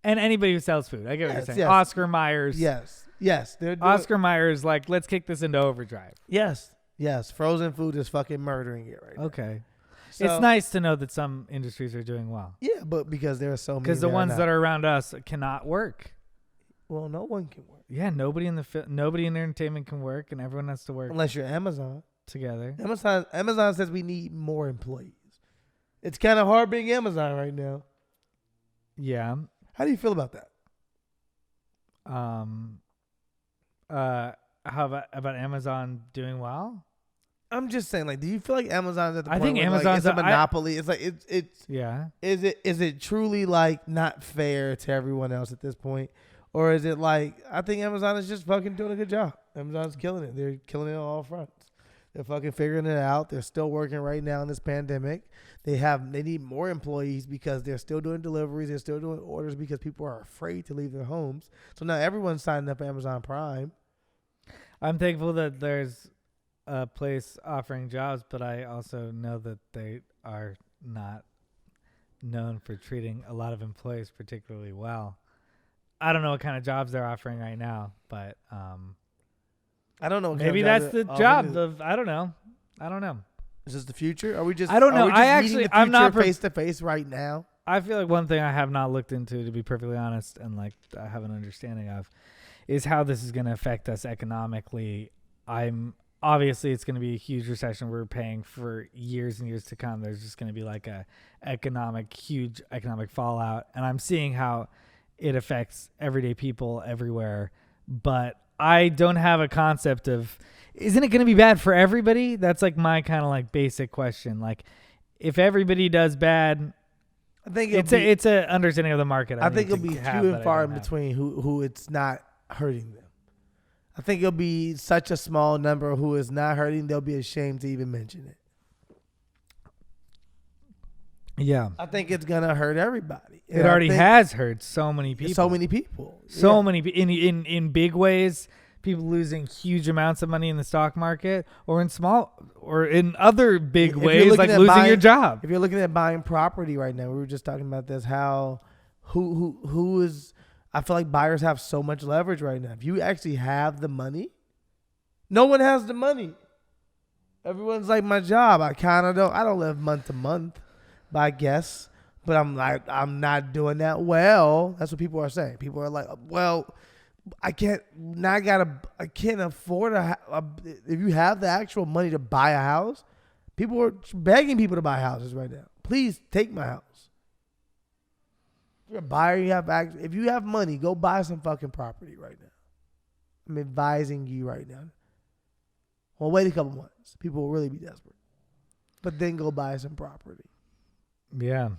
and anybody who sells food. I get what you're saying. Yes. Oscar Myers. Yes. They're doing, Oscar Myers, like, let's kick this into overdrive. Yes. Frozen food is fucking murdering it right now. Okay. So, it's nice to know that some industries are doing well. Yeah, but because there are so many. Because the ones that are around us cannot work. Well, no one can work. Yeah, nobody in entertainment can work, and everyone has to work unless you're Amazon. Together. Amazon says we need more employees. It's kind of hard being Amazon right now. Yeah. How do you feel about that? How about Amazon doing well? I'm just saying, like, do you feel like Amazon's at the I point think where Amazon's it's a monopoly? It's like it's yeah. Is it truly like not fair to everyone else at this point, or is it like I think Amazon is just fucking doing a good job? Amazon's killing it. They're killing it on all fronts. They're fucking figuring it out. They're still working right now in this pandemic. They need more employees because they're still doing deliveries. They're still doing orders because people are afraid to leave their homes. So now everyone's signing up for Amazon Prime. I'm thankful that there's a place offering jobs, but I also know that they are not known for treating a lot of employees particularly well. I don't know what kind of jobs they're offering right now, but I don't know. Maybe that's the job of I don't know. Is this the future? Are we just? I don't know. I'm not face to face right now. I feel like one thing I have not looked into, to be perfectly honest, and like I have an understanding of, is how this is going to affect us economically. Obviously, it's going to be a huge recession we're paying for years and years to come. There's just going to be like a huge economic fallout. And I'm seeing how it affects everyday people everywhere. But I don't have a concept of, isn't it going to be bad for everybody? That's like my kind of like basic question. Like if everybody does bad, I think it's an understanding of the market. I think it'll be few and far in between who it's not hurting them. I think it'll be such a small number who is not hurting, they'll be ashamed to even mention it. Yeah. I think it's going to hurt everybody. It already has hurt so many people. In big ways, people losing huge amounts of money in the stock market, or in other big ways, like losing your job. If you're looking at buying property right now, we were just talking about this, how who is, I feel like buyers have so much leverage right now. If you actually have the money, no one has the money. Everyone's like, my job, I don't live month to month, I guess. But I'm not doing that well. That's what people are saying. People are like, well, I can't afford if you have the actual money to buy a house, people are begging people to buy houses right now. Please take my house. If you're a buyer, if you have money, go buy some fucking property right now. I'm advising you right now. Well, wait a couple months. People will really be desperate. but then go buy some property. Yeah.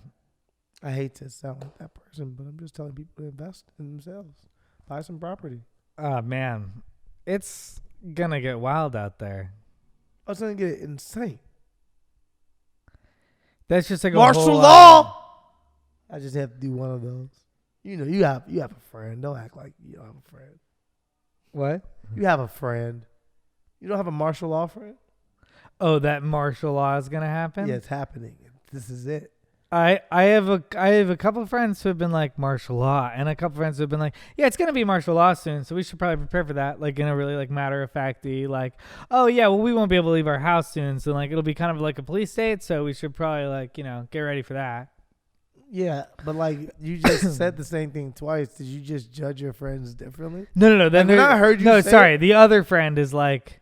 I hate to sound like that person, but I'm just telling people to invest in themselves. Buy some property. Oh, man. It's going to get wild out there. I was going to get insane. That's just like a martial whole law. I just have to do one of those. You know, you have a friend. Don't act like you don't have a friend. What? You have a friend. You don't have a martial law friend? Oh, that martial law is going to happen? Yeah, it's happening. This is it. I have a couple of friends who have been like martial law, and a couple of friends who have been like, yeah, it's gonna be martial law soon, so we should probably prepare for that, like in a really like matter of facty, like, oh yeah, well we won't be able to leave our house soon, so like it'll be kind of like a police state, so we should probably like get ready for that. Yeah, but like you just said the same thing twice. Did you just judge your friends differently? No. Then like, I heard you. No, say sorry. it, the other friend is like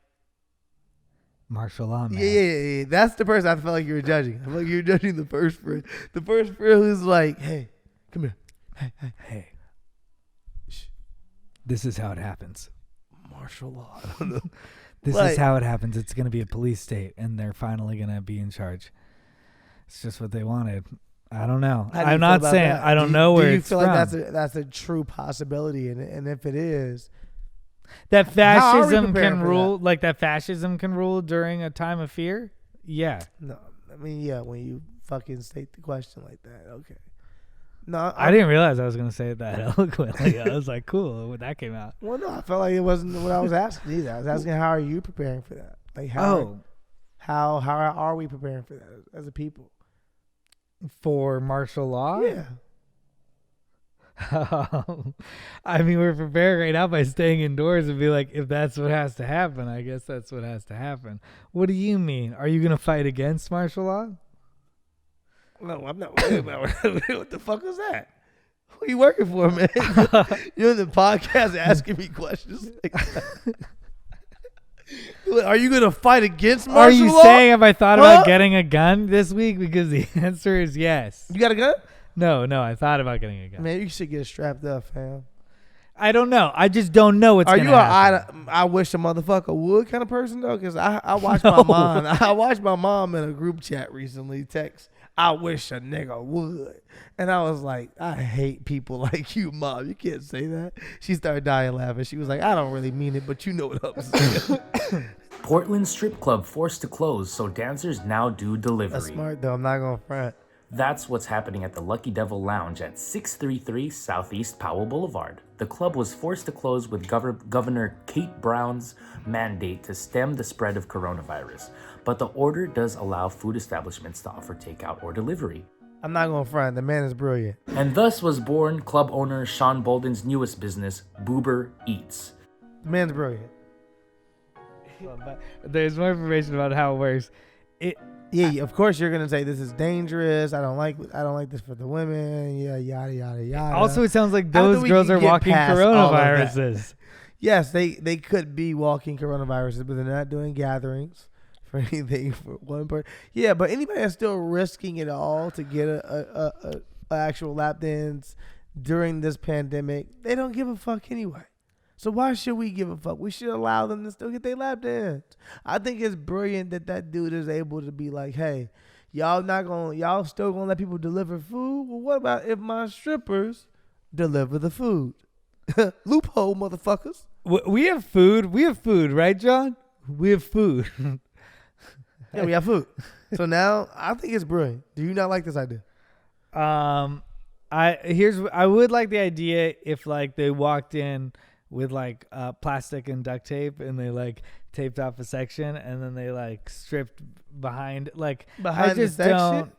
martial law man. Yeah. That's the person I felt like you were judging. I feel like you're judging the first friend. The first friend who's like, hey, come here. Hey. Shh. This is how it happens. Martial law. I don't know. This is how it happens. It's going to be a police state, and they're finally going to be in charge. It's just what they wanted. I don't know. I'm not saying that? I don't know where it's from. Do you feel like that's a true possibility? And if it is, that fascism can rule, like that fascism can rule during a time of fear? Yeah. No, I mean, yeah, when you fucking state the question like that, okay. No, I didn't realize I was going to say it that eloquently. I was like, cool, when that came out. Well, no, I felt like it wasn't what I was asking either. I was asking, how are you preparing for that? Like, how are we preparing for that as a people? For martial law? Yeah. I mean, we're prepared right now by staying indoors and be like, if that's what has to happen, I guess that's what has to happen. What do you mean? Are you going to fight against martial law? No, I'm not. What the fuck was that? Who are you working for, man? You're in the podcast asking me questions like that. Are you going to fight against martial law? Are you saying have I thought about getting a gun this week? Because the answer is yes. You got a gun? No, I thought about getting a gun. Man, you should get strapped up, fam. I don't know. I just don't know what's going to happen. I wish a motherfucker would kind of person, though? Because I watched my mom. I watched my mom in a group chat recently text, I wish a nigga would. And I was like, I hate people like you, Mom. You can't say that. She started dying laughing. She was like, I don't really mean it, but you know what I'm saying. Portland strip club forced to close, so dancers now do delivery. That's smart, though. I'm not going to front. That's what's happening at the Lucky Devil Lounge at 633 Southeast Powell Boulevard. The club was forced to close with Governor Kate Brown's mandate to stem the spread of coronavirus. But the order does allow food establishments to offer takeout or delivery. I'm not going to front. The man is brilliant. And thus was born club owner Sean Bolden's newest business, Boober Eats. The man's brilliant. There's more information about how it works. Yeah, of course you're gonna say this is dangerous. I don't like this for the women. Yeah, yada yada yada. Also, it sounds like those girls are walking coronaviruses. Yes, they could be walking coronaviruses, but they're not doing gatherings for anything for one person. Yeah, but anybody that's still risking it all to get a actual lap dance during this pandemic, they don't give a fuck anyway. So why should we give a fuck? We should allow them to still get their lap dance. I think it's brilliant that dude is able to be like, hey, y'all still gonna let people deliver food? Well, what about if my strippers deliver the food? Loophole, motherfuckers. We have food. We have food, right, John? We have food. Yeah, we have food. So now I think it's brilliant. Do you not like this idea? I would like the idea if like they walked in with like plastic and duct tape and they like taped off a section and then they like stripped behind I just the section? don't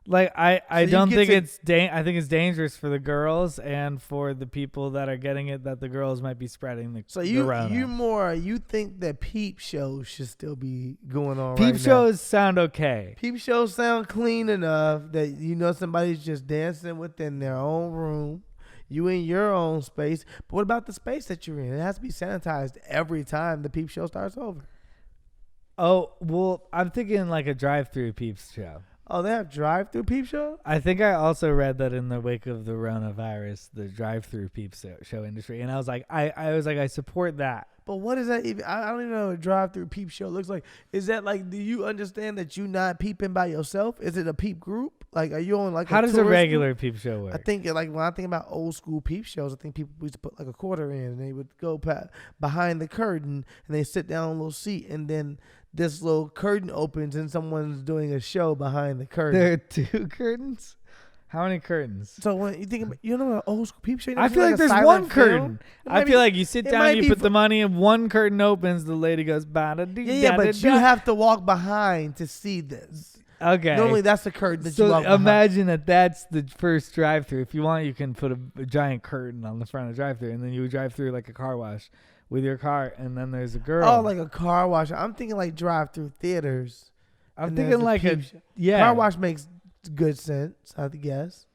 like I So don't think I think it's dangerous for the girls and for the people that are getting it that the girls might be spreading the So corona. you think that peep shows should still be going on Peep right shows sound okay. Peep shows sound clean enough that somebody's just dancing within their own room. You in your own space. But what about the space that you're in? It has to be sanitized every time the peep show starts over. Oh, well, I'm thinking like a drive-through Peeps show. Oh, they have drive-through peep show? I think I also read that in the wake of the coronavirus, the drive-through peep show industry, and I was like, I support that. But what is that even? I don't even know what a drive-through peep show looks like. Is that like, do you understand that you not peeping by yourself? Is it a peep group? Like, are you on like How does a tourist regular group? peep show work? I think like when I think about old school peep shows, I think people used to put like a quarter in and they would go behind the curtain and they sit down on a little seat and then this little curtain opens and someone's doing a show behind the curtain. There are 2 curtains? How many curtains? So when you think about, you know, an old school peep show, I feel like a there's silent one film? curtain. It I might feel be- like you sit it down, might you be put for- the money in, one curtain opens, the lady goes, ba-da-dee, Yeah, but you da-da-da. have to walk behind to see this. Okay. Normally that's the curtain that you So walk behind. imagine that's the first drive-through. If you want, you can put a giant curtain on the front of the drive-through, and then you would drive through like a car wash with your car, and then there's a girl. Oh, like a car wash. I'm thinking like drive-through theaters. I'm and thinking there's like a peep show. yeah. Car wash makes good sense, I guess.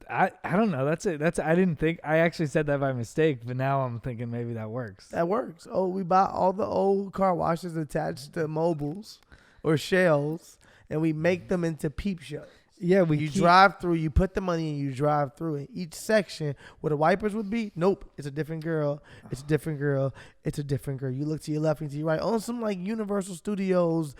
I don't know. That's it. I didn't think. I actually said that by mistake, but now I'm thinking maybe that works. That works. Oh, we buy all the old car washes attached to mobiles or shells, and we make them into peep shows. Yeah, You drive through, you put the money in, you drive through it. Each section where the wipers would be, nope, it's a different girl. It's a different girl. It's a different girl. You look to your left and to your right on some like Universal Studios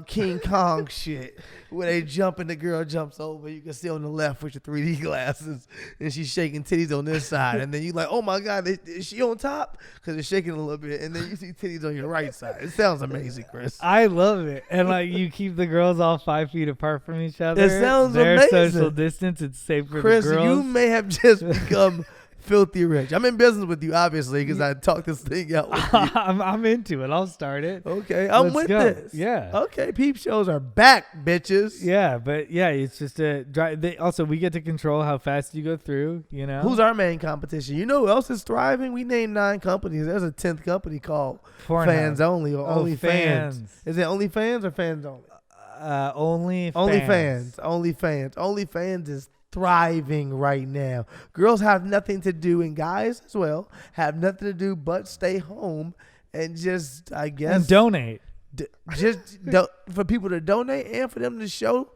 King Kong shit where they jump and the girl jumps over. You can see on the left with your 3D glasses and she's shaking titties on this side. And then you like, oh my God, is she on top? Because it's shaking a little bit. And then you see titties on your right side. It sounds amazing, Chris. I love it, and like you keep the girls all 5 feet apart from each other. It sounds Their amazing. social distance. It's safe for Chris, the girls. you may have just become filthy rich. I'm in business with you, obviously, because I talked this thing out with you. I'm into it. I'll start it. Okay, I'm Let's with go. this. Yeah. Okay, peep shows are back, bitches. Yeah, but yeah, it's just a drive. Also, we get to control how fast you go through. You know, Who's our main competition? You know who else is thriving? We named 9 companies. There's a 10th company called Pornhub. Fans Only or Oh, Only Fans. Fans. Is it Only Fans or Fans Only? Only Only fans. Fans. Only Fans. Only Fans is thriving right now. Girls have nothing to do, and guys as well have nothing to do but stay home and just, I guess, And donate. For people to donate and for them to show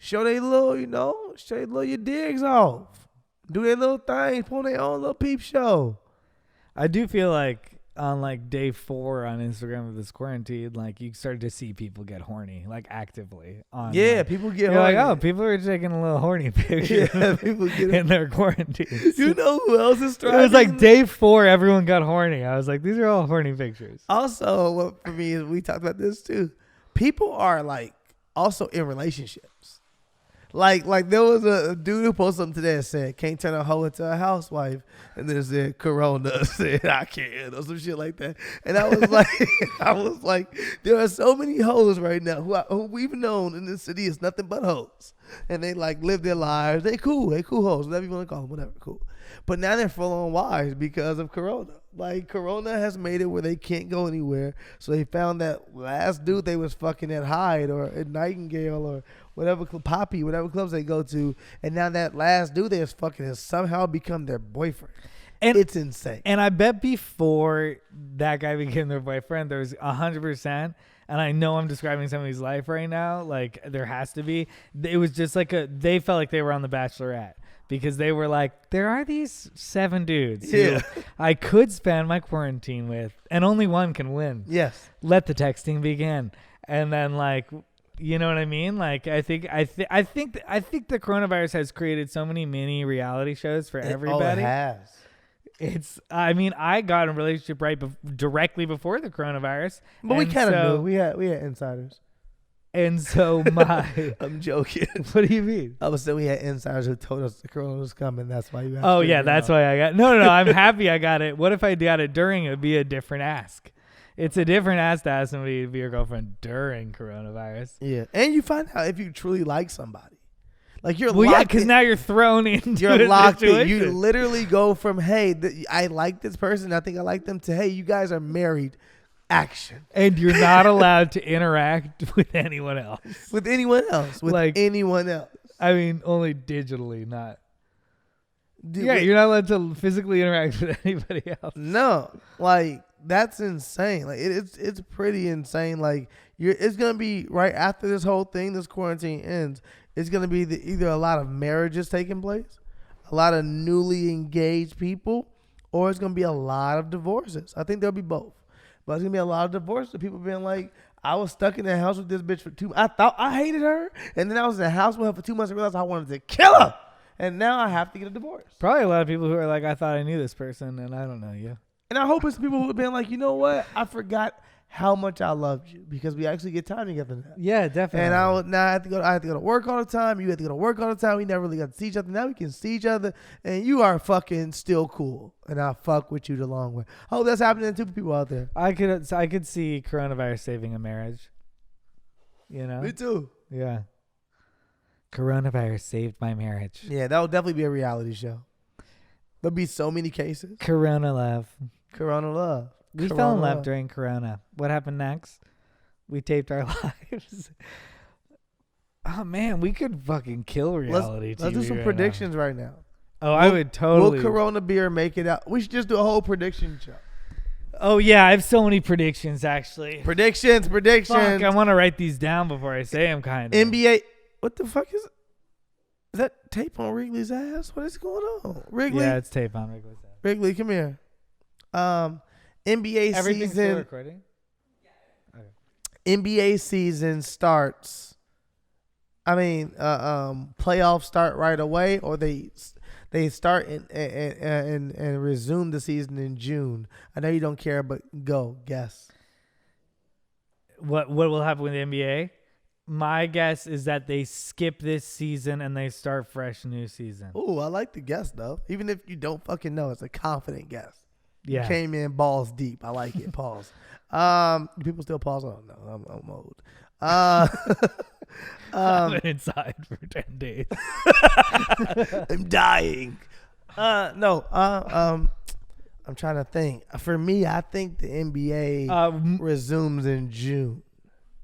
their little, show their little your digs off, do their little things, put on their own little peep show. I do feel like on like day 4 on Instagram of this quarantine, like you started to see people get horny, like actively. On, Yeah, like, people get you're like, horny. oh, people are taking a little horny picture Yeah, people get in their quarantines. You know who else is It thriving? was like day 4, everyone got horny. I was like, these are all horny pictures. Also, what for me is we talked about this too. People are like also in relationships. Like there was a dude who posted something today that said, can't turn a hoe into a housewife. And then it said, Corona said, I can, or some shit like that. And I was like, there are so many hoes right now who we've known in this city is nothing but hoes. And they like live their lives. They cool hoes, whatever you want to call them, whatever, cool. But now they're full on wives because of Corona. Like Corona has made it where they can't go anywhere. So they found that last dude they was fucking at Hyde or at Nightingale or whatever Poppy, whatever clubs they go to, and now that last dude they was fucking has somehow become their boyfriend. And it's insane. And I bet before that guy became their boyfriend, there was 100%. And I know I'm describing somebody's life right now. Like there has to be. It was just like they felt like they were on The Bachelorette. Because they were like, there are these 7 dudes who I could spend my quarantine with, and only one can win. Yes. Let the texting begin. And then, like, you know what I mean? Like, I think the coronavirus has created so many mini reality shows for everybody. Oh, it has. I got in a relationship directly before the coronavirus. But we kind of knew. We had insiders. And so I'm joking. What do you mean? I was saying we had insiders who told us the corona was coming. That's why you. Oh yeah, that's why I got. No. I'm happy I got it. What if I got it during? It would be a different ask. It's a different ask to ask somebody to be your girlfriend during coronavirus. Yeah, and you find out if you truly like somebody. Like you're. Well, yeah, because now you're thrown into. You're locked in. You situation. literally go from I like this person. I think I like them to you guys are married. Action. And you're not allowed to interact with anyone else. With anyone else. I mean, only digitally, not. You're not allowed to physically interact with anybody else. No, like that's insane. Like it's pretty insane. Like it's gonna be right after this whole thing, this quarantine ends. It's gonna be either a lot of marriages taking place, a lot of newly engaged people, or it's gonna be a lot of divorces. I think there'll be both, but it's gonna be a lot of divorces. People being like, I was stuck in the house with this bitch for 2 months. I thought I hated her, and then I was in the house with her for 2 months and realized I wanted to kill her, and now I have to get a divorce. Probably a lot of people who are like, I thought I knew this person, and I don't know you. And I hope it's people who have been like, you know what? I forgot how much I loved you because we actually get time together now. Yeah, definitely. And I have to go to work all the time. You have to go to work all the time. We never really got to see each other. Now we can see each other, and you are fucking still cool. And I'll fuck with you the long way. I hope that's happening to people out there. I could see coronavirus saving a marriage. You know? Me too. Yeah. Coronavirus saved my marriage. Yeah, that will definitely be a reality show. There'll be so many cases. Corona love. Corona love. We fell in love during Corona. What happened next? We taped our lives. Oh, man, we could fucking kill reality TV. Let's do some predictions right now. Oh, I would totally. Will Corona beer make it out? We should just do a whole prediction show. Oh, yeah, I have so many predictions, actually. Predictions. Fuck, I want to write these down before I say them, kind of. NBA. What the fuck is it? Is that tape on Wrigley's ass? What is going on? Wrigley? Yeah, it's tape on Wrigley's ass. Wrigley, come here. NBA Everything's still season. recording? Okay. NBA season starts. Playoffs start right away, or they start and resume the season in June. I know you don't care, but go guess. What will happen with the NBA? My guess is that they skip this season and they start fresh new season. Ooh, I like the guess though. Even if you don't fucking know, it's a confident guess. Yeah. You came in balls deep. I like it. Pause. People still pause? I don't know. I'm old. I've been inside for 10 days. I'm dying. I'm trying to think. For me, I think the NBA resumes in June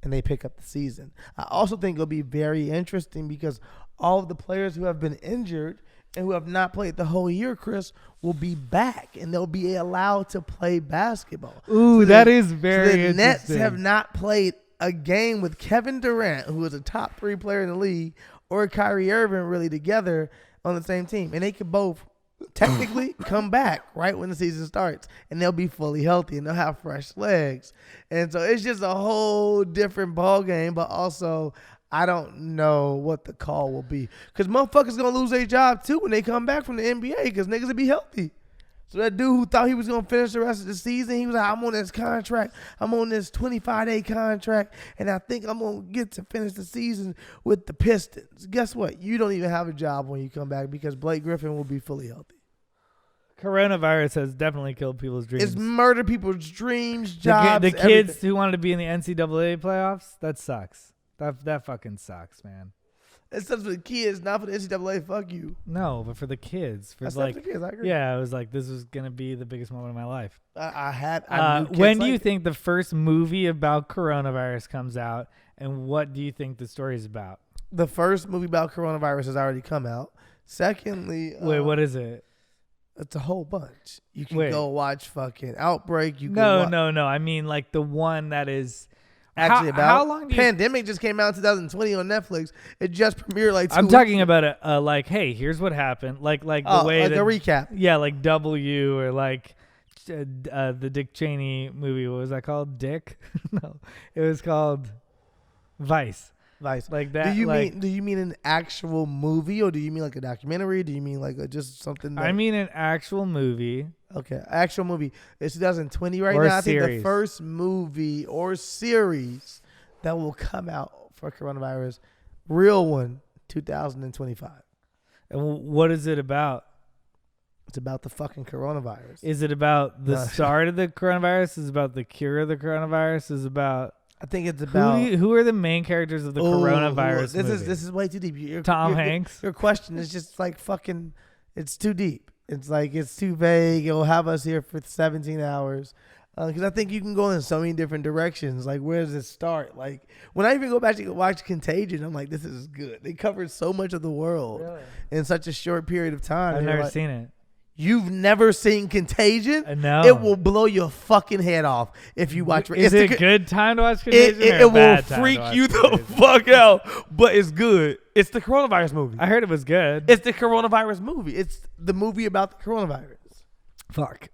and they pick up the season. I also think it'll be very interesting because all of the players who have been injured and who have not played the whole year, Chris, will be back and they'll be allowed to play basketball. Ooh, that is very the interesting. Nets have not played a game with Kevin Durant, who is a top 3 player in the league, or Kyrie Irving really together on the same team. And they could both technically come back right when the season starts and they'll be fully healthy and they'll have fresh legs. And so it's just a whole different ball game, but also I don't know what the call will be because motherfuckers going to lose their job too when they come back from the NBA because niggas will be healthy. So that dude who thought he was going to finish the rest of the season, he was like, I'm on this contract. I'm on this 25-day contract, and I think I'm going to get to finish the season with the Pistons. Guess what? You don't even have a job when you come back because Blake Griffin will be fully healthy. Coronavirus has definitely killed people's dreams. It's murdered people's dreams, jobs, the kids who wanted to be in the NCAA playoffs, that sucks. That fucking sucks, man. It's stuff for the kids, not for the NCAA. Fuck you. No, but for the kids. For That's like, for the kids. I agree. Yeah, I was like, this was gonna be the biggest moment of my life. I knew when do you like think the first movie about coronavirus comes out, and what do you think the story is about? the first movie about coronavirus has already come out. Secondly, wait, what is it? It's a whole bunch. You can go watch fucking Outbreak. You can no. I mean, like the one that is actually about. How long do you... Pandemic just came out in 2020 on Netflix. It just premiered like 2 I'm weeks talking ago. about like, hey, here's what happened. Like the way like that, a recap. Yeah, like W or like the Dick Cheney movie. What was that called? Dick? No, it was called Vice. Like that. Do you mean an actual movie, or do you mean like a documentary? Do you mean like just something? I mean an actual movie. Okay, actual movie. It's 2020 right or now. I series. think the first movie or series that will come out for coronavirus, real one, 2025. And what is it about? It's about the fucking coronavirus. Is it about the start of the coronavirus? Is it about the cure of the coronavirus? Is it about... I think it's about who are the main characters of the coronavirus movie? This is way too deep. Tom Hanks. Your question is just like fucking. It's too deep. It's like it's too vague. It'll have us here for 17 hours. Because I think you can go in so many different directions. Like, where does it start? Like, when I even go back to watch Contagion, I'm like, this is good. They covered so much of the world in such a short period of time. I've never seen it. You've never seen Contagion? No. It will blow your fucking head off if you watch it. Is it a good time to watch Contagion? It will freak you the fuck out, but it's good. It's the coronavirus movie. I heard it was good. It's the coronavirus movie. It's the movie about the coronavirus. Fuck.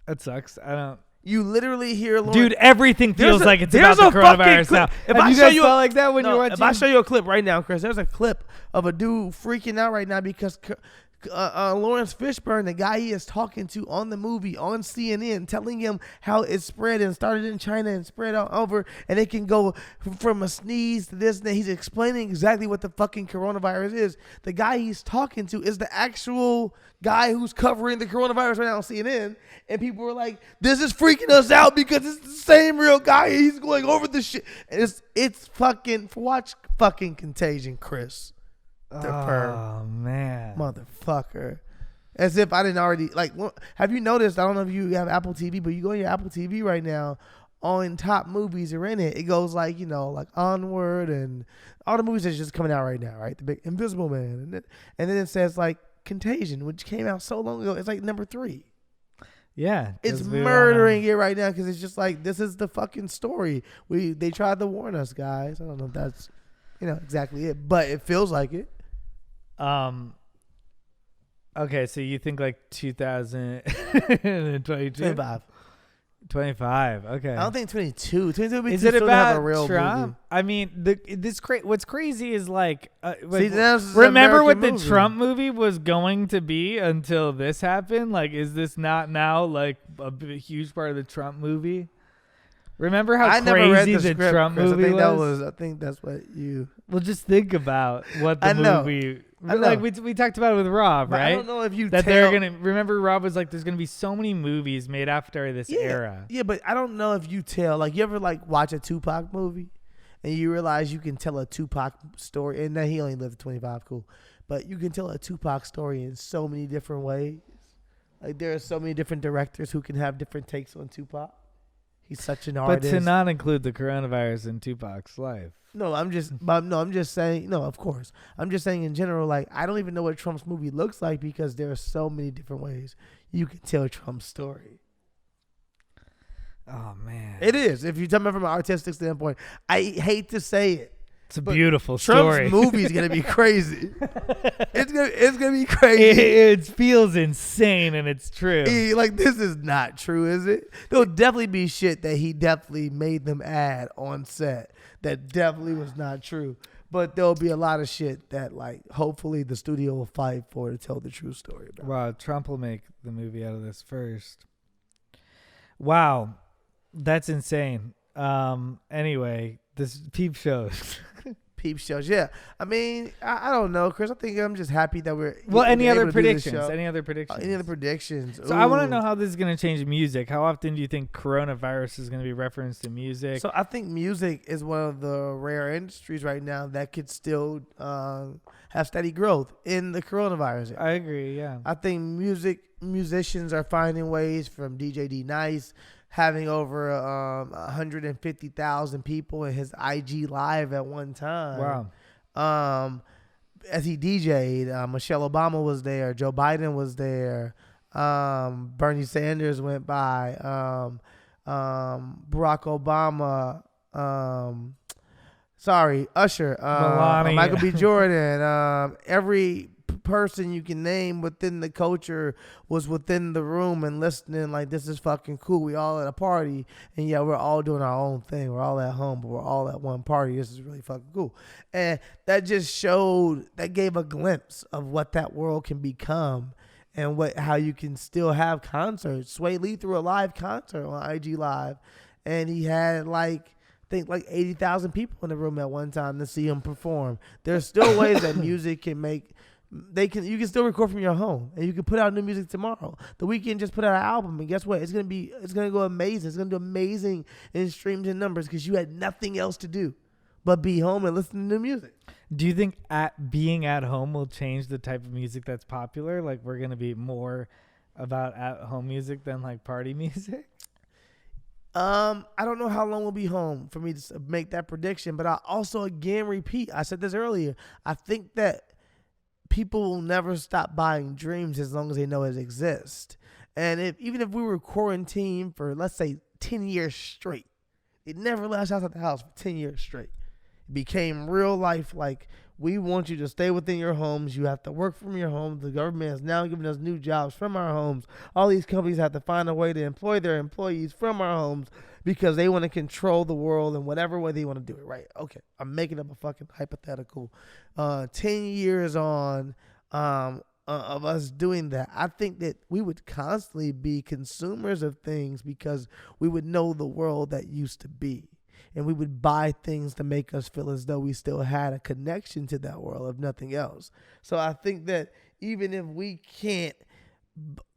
That sucks. I don't. You literally hear Dude, everything feels like it's about the coronavirus now. If you guys felt like that when you were watching? If I show you a clip right now, Chris, there's a clip of a dude freaking out right now because Lawrence Fishburne, the guy he is talking to on the movie on CNN, telling him how it spread and started in China and spread all over, and it can go from a sneeze to this and that. He's explaining exactly what the fucking coronavirus is. The guy he's talking to is the actual guy who's covering the coronavirus right now on CNN, and people were like, "This is freaking us out because it's the same real guy. He's going over the shit." And it's fucking watch fucking Contagion, Chris. Oh man, motherfucker! As if I didn't already have you noticed? I don't know if you have Apple TV, but you go on your Apple TV right now. On top movies are in it. It goes like Onward and all the movies that's just coming out right now, right? The big Invisible Man, and then it says like Contagion, which came out so long ago. It's like number 3. Yeah, it's murdering it right now because it's just like this is the fucking story. They tried to warn us, guys. I don't know if that's exactly it, but it feels like it. Okay, so you think like 2022? 25. Okay. I don't think 22. 22 would be is too it soon about to have a real Trump? movie. I mean, what's crazy is remember what the Trump movie was going to be until this happened? Like, is this not now like a huge part of the Trump movie? Remember how crazy the Trump movie was? I think that's what you. Well, just think about what the movie. Like we talked about it with Rob, right? I don't know if you they're gonna remember. Rob was like, "There's gonna be so many movies made after this era." Yeah, but I don't know if you tell. Like, you ever watch a Tupac movie, and you realize you can tell a Tupac story, and then he only lived to 25, cool. But you can tell a Tupac story in so many different ways. Like, there are so many different directors who can have different takes on Tupac. He's such an artist. But to not include the coronavirus in Tupac's life. I'm just saying, no, of course. I'm just saying in general, like, I don't even know what Trump's movie looks like because there are so many different ways you can tell Trump's story. Oh, man. It is. If you tell me from an artistic standpoint, I hate to say it. It's a beautiful story. Trump's movie is gonna be crazy. It's gonna be crazy. It feels insane, and it's true. This is not true, is it? There'll definitely be shit that he definitely made them add on set that definitely was not true. But there'll be a lot of shit that hopefully the studio will fight for to tell the true story about. Wow, Trump will make the movie out of this first. Wow, that's insane. Anyway, this peep shows. Peep shows, yeah. I mean, I don't know, Chris. I think I'm just happy that we're any other predictions? Any other predictions? Any other predictions? So I want to know how this is going to change music. How often do you think coronavirus is going to be referenced in music? So I think music is one of the rare industries right now that could still have steady growth in the coronavirus. I agree. Yeah. I think musicians are finding ways, from DJ D Nice having over 150,000 people in his IG live at one time. Wow. As he DJ'd, Michelle Obama was there, Joe Biden was there, Bernie Sanders went by, Barack Obama, Usher, Michael B. Jordan, every person you can name within the culture was within the room and listening like, this is fucking cool. We all at a party, and yeah, we're all doing our own thing. We're all at home, but we're all at one party. This is really fucking cool. And that just gave a glimpse of what that world can become and how you can still have concerts. Sway Lee threw a live concert on IG Live, and he had I think 80,000 people in the room at one time to see him perform. There's still ways that music can make. You can still record from your home, and you can put out new music tomorrow. The Weeknd just put out an album, and guess what? It's gonna go amazing. It's gonna do amazing in streams and numbers because you had nothing else to do but be home and listen to new music. Do you think being at home will change the type of music that's popular? Like, we're gonna be more about at home music than party music? I don't know how long we'll be home for me to make that prediction, but I also again repeat. I said this earlier. I think that people will never stop buying dreams as long as they know it exists. And even if we were quarantined for, let's say, 10 years straight, it never let us outside the house for 10 years straight. It became real life. Like, we want you to stay within your homes. You have to work from your home. The government has now given us new jobs from our homes. All these companies have to find a way to employ their employees from our homes because they want to control the world in whatever way they want to do it, right? Okay, I'm making up a fucking hypothetical. 10 years on of us doing that, I think that we would constantly be consumers of things because we would know the world that used to be. And we would buy things to make us feel as though we still had a connection to that world, if nothing else. So I think that even if we can't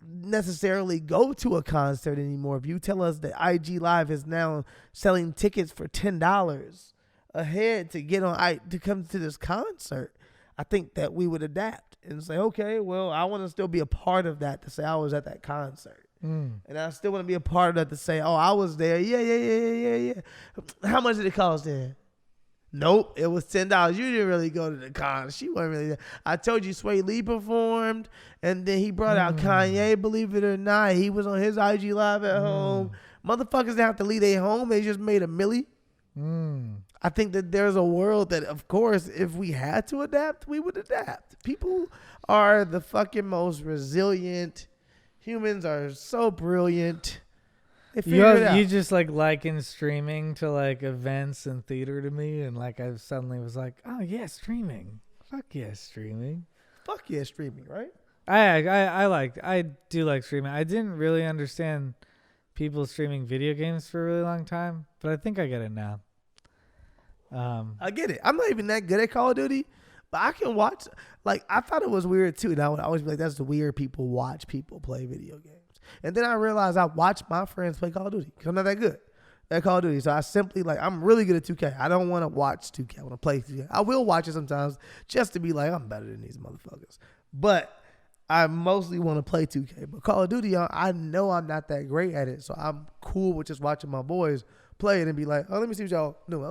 necessarily go to a concert anymore, if you tell us that IG Live is now selling tickets for $10 a head to get on to come to this concert, I think that we would adapt and say, okay, well, I want to still be a part of that, to say I was at that concert. And I still want to be a part of that, to say, oh, I was there. Yeah. How much did it cost then? Nope, it was $10. You didn't really go to the con. She wasn't really there. I told you Sway Lee performed, and then he brought out Kanye, believe it or not. He was on his IG Live at home. Motherfuckers didn't have to leave their home. They just made a milli. I think that there's a world that, of course, if we had to adapt, we would adapt. People are the fucking most resilient. Humans are so brilliant. They figure it out. You just liken streaming to events and theater to me, and I suddenly was like, oh yeah, streaming. Fuck yeah, streaming. Fuck yeah, streaming, right? I do like streaming. I didn't really understand people streaming video games for a really long time, but I think I get it now. I get it. I'm not even that good at Call of Duty, but I can watch. I thought it was weird too, and I would always be like, that's the weird people watch people play video games. And then I realized I watch my friends play Call of Duty because I'm not that good at Call of Duty. So I simply I'm really good at 2K. I don't want to watch 2K. I want to play 2K. I will watch it sometimes just to be like, I'm better than these motherfuckers. But I mostly want to play 2K. But Call of Duty, I know I'm not that great at it, so I'm cool with just watching my boys play it and be like, oh, let me see what y'all do.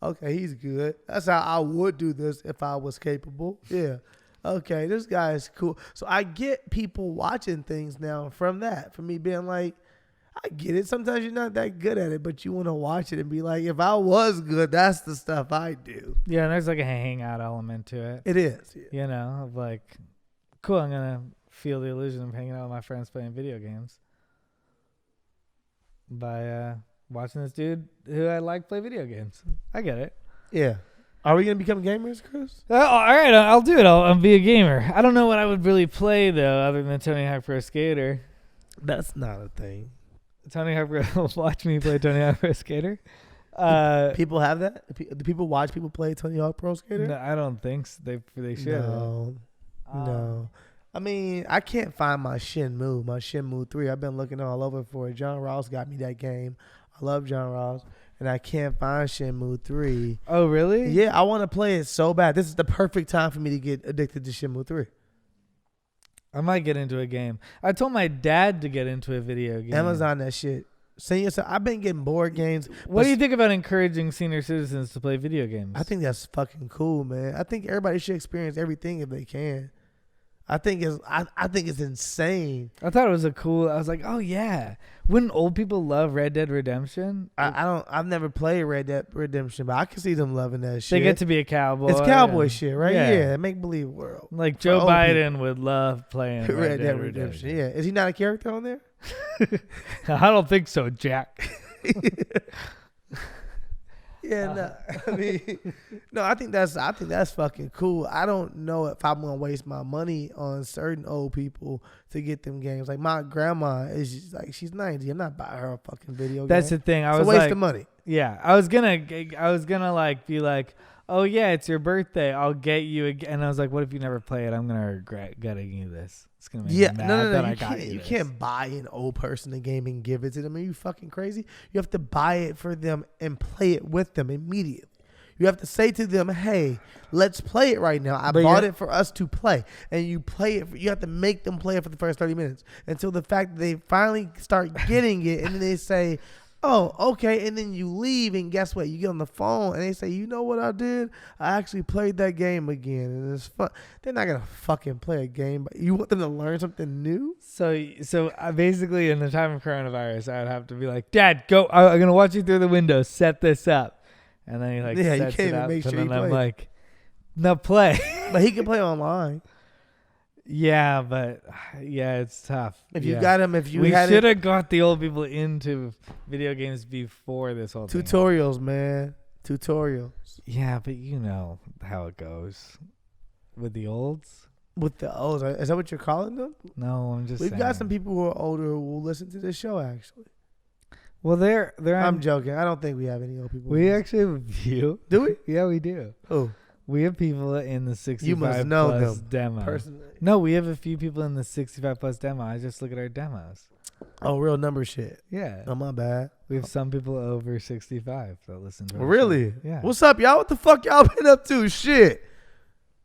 Okay, he's good. That's how I would do this if I was capable. Yeah. Okay, this guy is cool. So I get people watching things now from that. From me being like, I get it. Sometimes you're not that good at it, but you want to watch it and be like, if I was good, that's the stuff I do. Yeah, and there's a hangout element to it. It is. You Yeah. know, of cool, I'm going to feel the illusion of hanging out with my friends playing video games by watching this dude who I like play video games. I get it. Yeah. Are we going to become gamers, Chris? All right, I'll do it. I'll be a gamer. I don't know what I would really play, though, other than Tony Hawk Pro Skater. That's not a thing. Tony Hawk Pro, watch me play Tony Hawk Pro Skater. People have that? Do people watch people play Tony Hawk Pro Skater? No, I don't think so. They should. No. I mean, I can't find my Shenmue 3. I've been looking all over for it. John Ross got me that game. I love John Ross. And I can't find Shenmue 3. Oh, really? Yeah, I want to play it so bad. This is the perfect time for me to get addicted to Shenmue 3. I might get into a game. I told my dad to get into a video game. Amazon that shit. I've been getting board games. What do you think about encouraging senior citizens to play video games? I think that's fucking cool, man. I think everybody should experience everything if they can. I think it's insane. I thought it was I was like, oh yeah. Wouldn't old people love Red Dead Redemption? I've never played Red Dead Redemption, but I can see them loving that shit. They get to be a cowboy. It's cowboy shit, right? Yeah, make believe world. Like Joe Biden would love playing Red Dead Redemption. Yeah. Is he not a character on there? I don't think so, Jack. Yeah, no. I think that's fucking cool. I don't know if I'm gonna waste my money on certain old people to get them games. Like my grandma is just she's 90. I'm not buying her a fucking video game. That's the thing. It's a waste of money. Yeah, I was gonna be like, oh yeah, it's your birthday. I'll get you and I was like, what if you never play it? I'm gonna regret getting you this. It's gonna make me mad that I got you. You can't buy an old person a game and give it to them. Are you fucking crazy? You have to buy it for them and play it with them immediately. You have to say to them, hey, let's play it right now. I bought it for us to play. And you play it. You have to make them play it for the first 30 minutes until the fact that they finally start getting it. And then they say, Oh, okay. And then you leave, and guess what? You get on the phone, and they say, you know what I did? I actually played that game again, and it's fun. They're not gonna fucking play a game, but you want them to learn something new. So basically, in the time of coronavirus, I would have to be like, Dad, go. I'm gonna watch you through the window. Set this up, and then he like Yeah, you sets can't it even up, make and sure then he I'm plays. like, no, play. But he can play online. Yeah, but it's tough. If you Yeah. got him, if you We had should it, have got the old people into video games before this whole thing. tutorials, man, tutorials Yeah, but you know how it goes with the olds. with the olds. Is that what you're calling them? No, I'm just. We've saying. got some people who are older who will listen to this show. Actually, Well, they're. I'm joking. I don't think we have any old people. We actually have a few. Do we? Yeah, we do. Oh, We have people in the 65 you must know plus them demo. personally. No, we have a few people in the 65 plus demo. I just look at our demos. Oh, real number shit. Yeah. Oh, my bad. We have some people over 65 that listen to our Really? show. Yeah. What's up, y'all? What the fuck y'all been up to? Shit.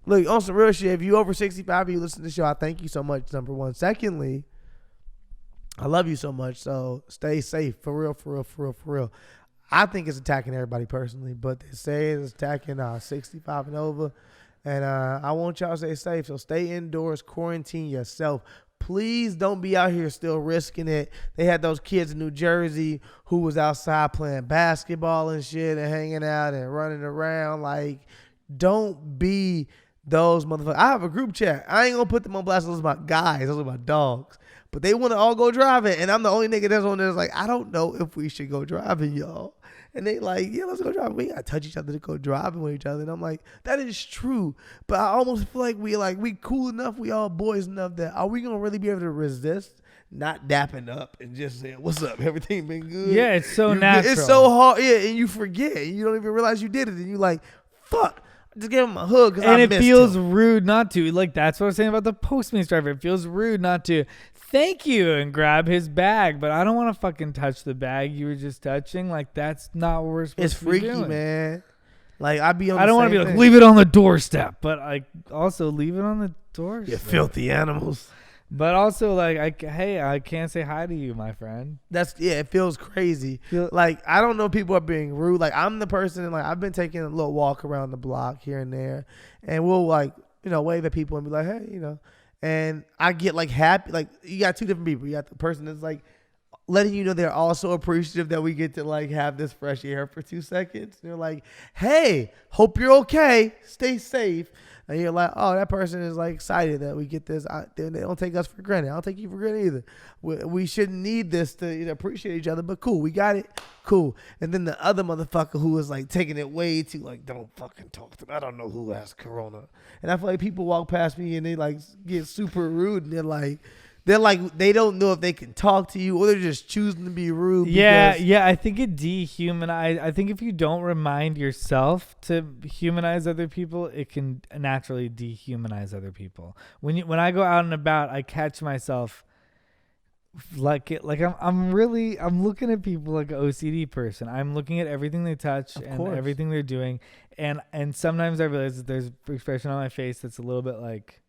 Look, on some real shit, if you over 65 and you listen to the show, I thank you so much, number one. Secondly, I love you so much, so stay safe. For real, for real, for real, for real. I think it's attacking everybody personally, but they say it's attacking 65 and over. And I want y'all to stay safe, so stay indoors, quarantine yourself. Please don't be out here still risking it. They had those kids in New Jersey who was outside playing basketball and shit and hanging out and running around. Like, don't be those motherfuckers. I have a group chat. I ain't going to put them on blast. Those are my guys. Those are my dogs. But they want to all go driving. And I'm the only nigga that's on there that's like, I don't know if we should go driving, y'all. And they like, yeah, let's go driving. We got to touch each other to go driving with each other. And I'm like, that is true. But I almost feel like we cool enough. We all boys enough that are we going to really be able to resist not dapping up and just saying, what's up? Everything been good? Yeah, it's so natural. It's so hard. Yeah, and you forget. You don't even realize you did it. And you like, fuck. Just give him a hug because I And it missed feels him. rude not to. Like, that's what I was saying about the Postmates driver. It feels rude not to thank you and grab his bag. But I don't want to fucking touch the bag you were just touching. Like, that's not what we're supposed It's to be freaky, doing. man. Like, I be on I don't want want to be like, leave it on the doorstep. But, like, also leave it on the doorstep. You filthy animals. But also, like, I can't say hi to you, my friend. It feels crazy. Like, I don't know, people are being rude. Like, I'm the person, like, I've been taking a little walk around the block here and there, and we'll, like, wave at people and be like, hey, and I get, like, happy. Like, you got two different people. You got the person that's, like, letting you know they're also appreciative that we get to, like, have this fresh air for 2 seconds. They're like, hey, hope you're okay. Stay safe. And you're like, oh, that person is like excited that we get this. They don't take us for granted. I don't take you for granted either. We shouldn't need this to appreciate each other, but cool, we got it. Cool. And then the other motherfucker who was like taking it way too, like, don't fucking talk to me. I don't know who has corona. And I feel like people walk past me and they like get super rude and they're like, they don't know if they can talk to you or they're just choosing to be rude. Yeah. I think it dehumanizes. I think if you don't remind yourself to humanize other people, it can naturally dehumanize other people. When I go out and about, I catch myself I'm looking at people like an OCD person. I'm looking at everything they touch and everything they're doing, and sometimes I realize that there's expression on my face that's a little bit like,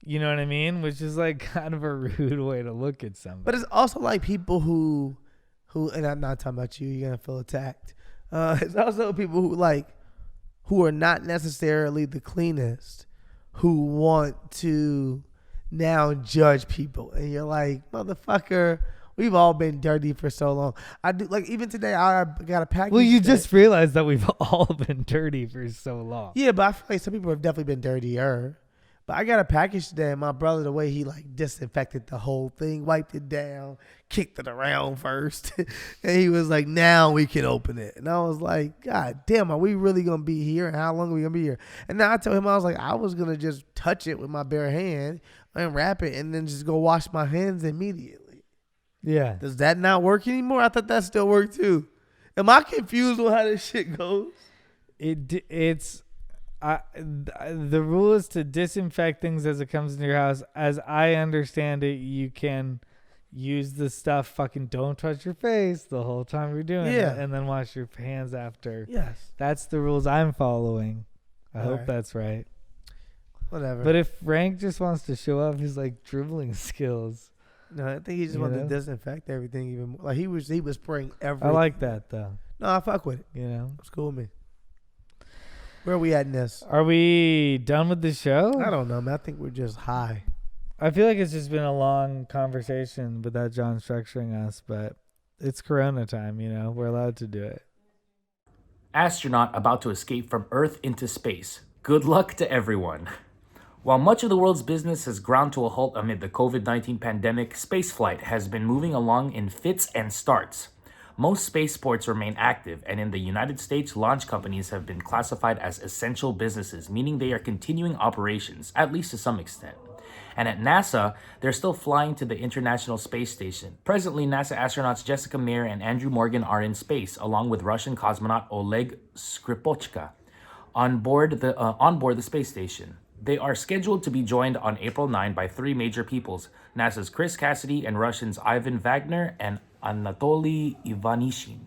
you know what I mean? Which is like kind of a rude way to look at somebody. But it's also like people who, and I'm not talking about you, you're going to feel attacked. It's also people who are not necessarily the cleanest, who want to now judge people. And you're like, motherfucker, we've all been dirty for so long. I do, like, even today, I got a package. Well, you just realized that we've all been dirty for so long. Yeah, but I feel like some people have definitely been dirtier. But I got a package today, and my brother, the way he like disinfected the whole thing, wiped it down, kicked it around first, and he was like, now we can open it. And I was like, God damn, are we really going to be here? And how long are we going to be here? And then I told him, I was like, I was going to just touch it with my bare hand and wrap it and then just go wash my hands immediately. Yeah. Does that not work anymore? I thought that still worked too. Am I confused with how this shit goes? The rule is to disinfect things as it comes into your house. As I understand it, you can use the stuff. Fucking don't touch your face the whole time you're doing it, and then wash your hands after. Yes, that's the rules I'm following. I All hope right. that's right. Whatever. But if Frank just wants to show off his like dribbling skills, No, I think he just wanted to disinfect everything even more. Like he was spraying everything. I like that though. No, I fuck with it. You know, It's cool with me. Where are we at in this? are we done with the show? I don't know, man. I think we're just high. I feel like it's just been a long conversation without John structuring us, but it's Corona time, you know. We're allowed to do it. Astronaut about to escape from Earth into space. Good luck to everyone. While much of the world's business has ground to a halt amid the COVID-19 pandemic, spaceflight has been moving along in fits and starts. Most spaceports remain active, and in the United States, launch companies have been classified as essential businesses, meaning they are continuing operations, at least to some extent. And at NASA, they're still flying to the International Space Station. Presently, NASA astronauts Jessica Meir and Andrew Morgan are in space, along with Russian cosmonaut Oleg Skripochka, on board the space station. They are scheduled to be joined on April 9 by three major peoples, NASA's Chris Cassidy and Russians Ivan Wagner and Anatoly Ivanishin.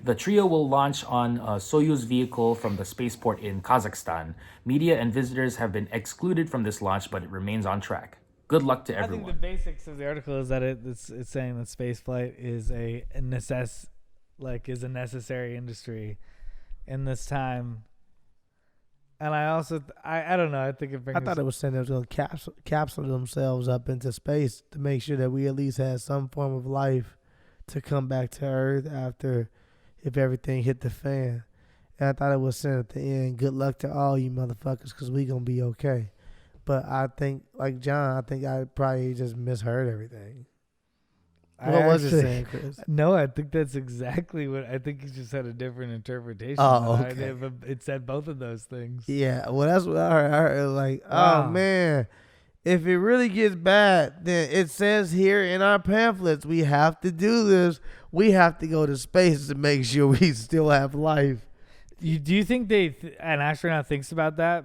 The trio will launch on a Soyuz vehicle from the spaceport in Kazakhstan. Media and visitors have been excluded from this launch, but it remains on track. Good luck to everyone. I think the basics of the article is that it's saying that spaceflight is a necessary industry in this time. And I also, I don't know. I think it brings. I thought it was saying they was going to capsule themselves up into space to make sure that we at least had some form of life to come back to Earth after if everything hit the fan. And I thought it was saying at the end, good luck to all you motherfuckers because we going to be okay. But I think, like John, I think I probably just misheard everything. What was it saying, Chris? No, I think that's exactly what I think. You just had a different interpretation. Oh, okay. It said both of those things. Yeah, well, that's what I heard. I heard like, Wow. oh man, if it really gets bad, then it says here in our pamphlets we have to do this. We have to go to space to make sure we still have life. Do you think an astronaut thinks about that,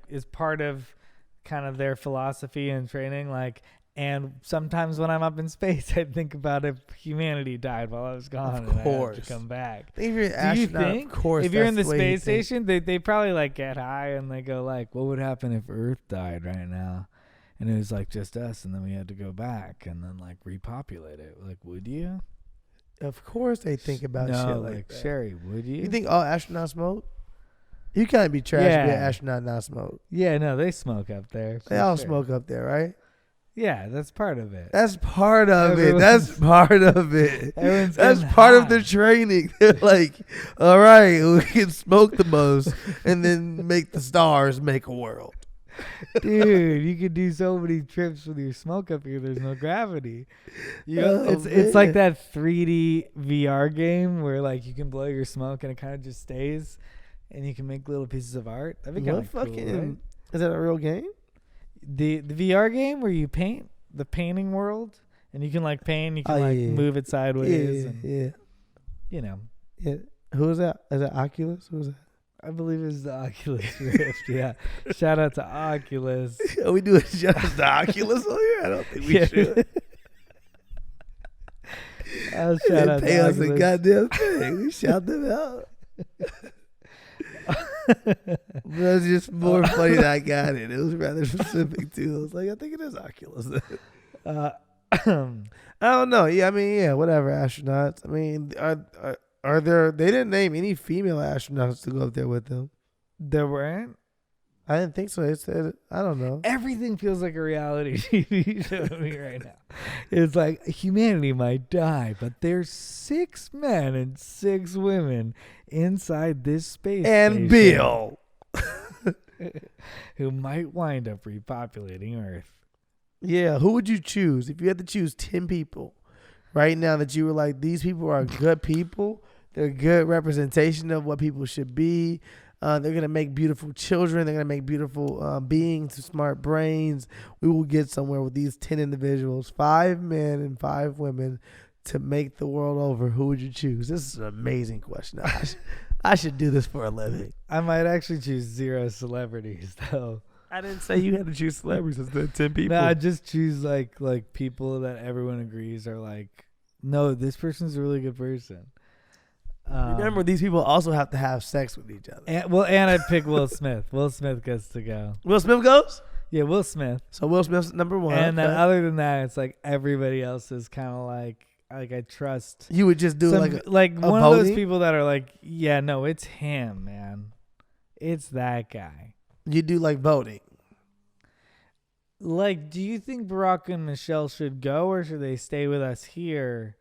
is part of kind of their philosophy and training, like? And sometimes when I'm up in space, I think about if humanity died while I was gone and I have to come back. If you're an astronaut, do you think? Of course, if you're in the space station, they probably like get high and they go like, what would happen if Earth died right now? And it was like just us, and then we had to go back and then like repopulate it. Like, would you? Of course they think about shit like that. Sherry, would you? You think all astronauts smoke? You can't be trash to be an astronaut and not smoke. Yeah, no, they smoke up there. They all smoke up there, right? Yeah, that's part of it. That's part of it. That's part of it. That's part of the training. They're like, all right, we can smoke the most and then make the stars make a world. Dude, you could do so many trips with your smoke up here. There's no gravity. It's like that 3D VR game where like you can blow your smoke and it kind of just stays, and you can make little pieces of art. That'd be kind of cool. Right? Is that a real game? The VR game where you paint the painting world, and you can like paint, you can move it sideways. You know. Yeah. Who is that? Is that Oculus? Who is that? I believe it's the Oculus Rift. Yeah. Shout out to Oculus. Are we doing shout out to Oculus on here? I don't think we should. I'll shout out pay to us Oculus. a goddamn thing. We shout them out. That's just more funny that I got it. It was rather specific too. I was like, I think it is Oculus. I don't know. Yeah, I mean, yeah, whatever. Astronauts. I mean, are there? They didn't name any female astronauts to go up there with them. There weren't. I didn't think so. It said, I don't know. Everything feels like a reality TV show to me right now. It's like humanity might die, but there's 6 men and 6 women inside this space and station Bill, who might wind up repopulating Earth. Yeah, who would you choose if you had to choose 10 people right now that you were like, these people are good people, they're good representation of what people should be. They're going to make beautiful children. They're going to make beautiful beings with smart brains. We will get somewhere with these 10 individuals, 5 men and 5 women, to make the world over. Who would you choose? This is an amazing question. I should do this for a living. I might actually choose 0 celebrities, though. I didn't say you had to choose celebrities instead of 10 people. No, I just choose like people that everyone agrees are like, no, this person's a really good person. Remember, these people also have to have sex with each other. And I'd pick Will Smith. Will Smith gets to go. Will Smith goes? Yeah, Will Smith. So Will Smith's number one. And then okay. other than that, it's like everybody else is kind of like I trust. You would just do like a one of those voting? people that are like, yeah, no, it's him, man. It's that guy. You do like voting. Like, do you think Barack and Michelle should go or should they stay with us here?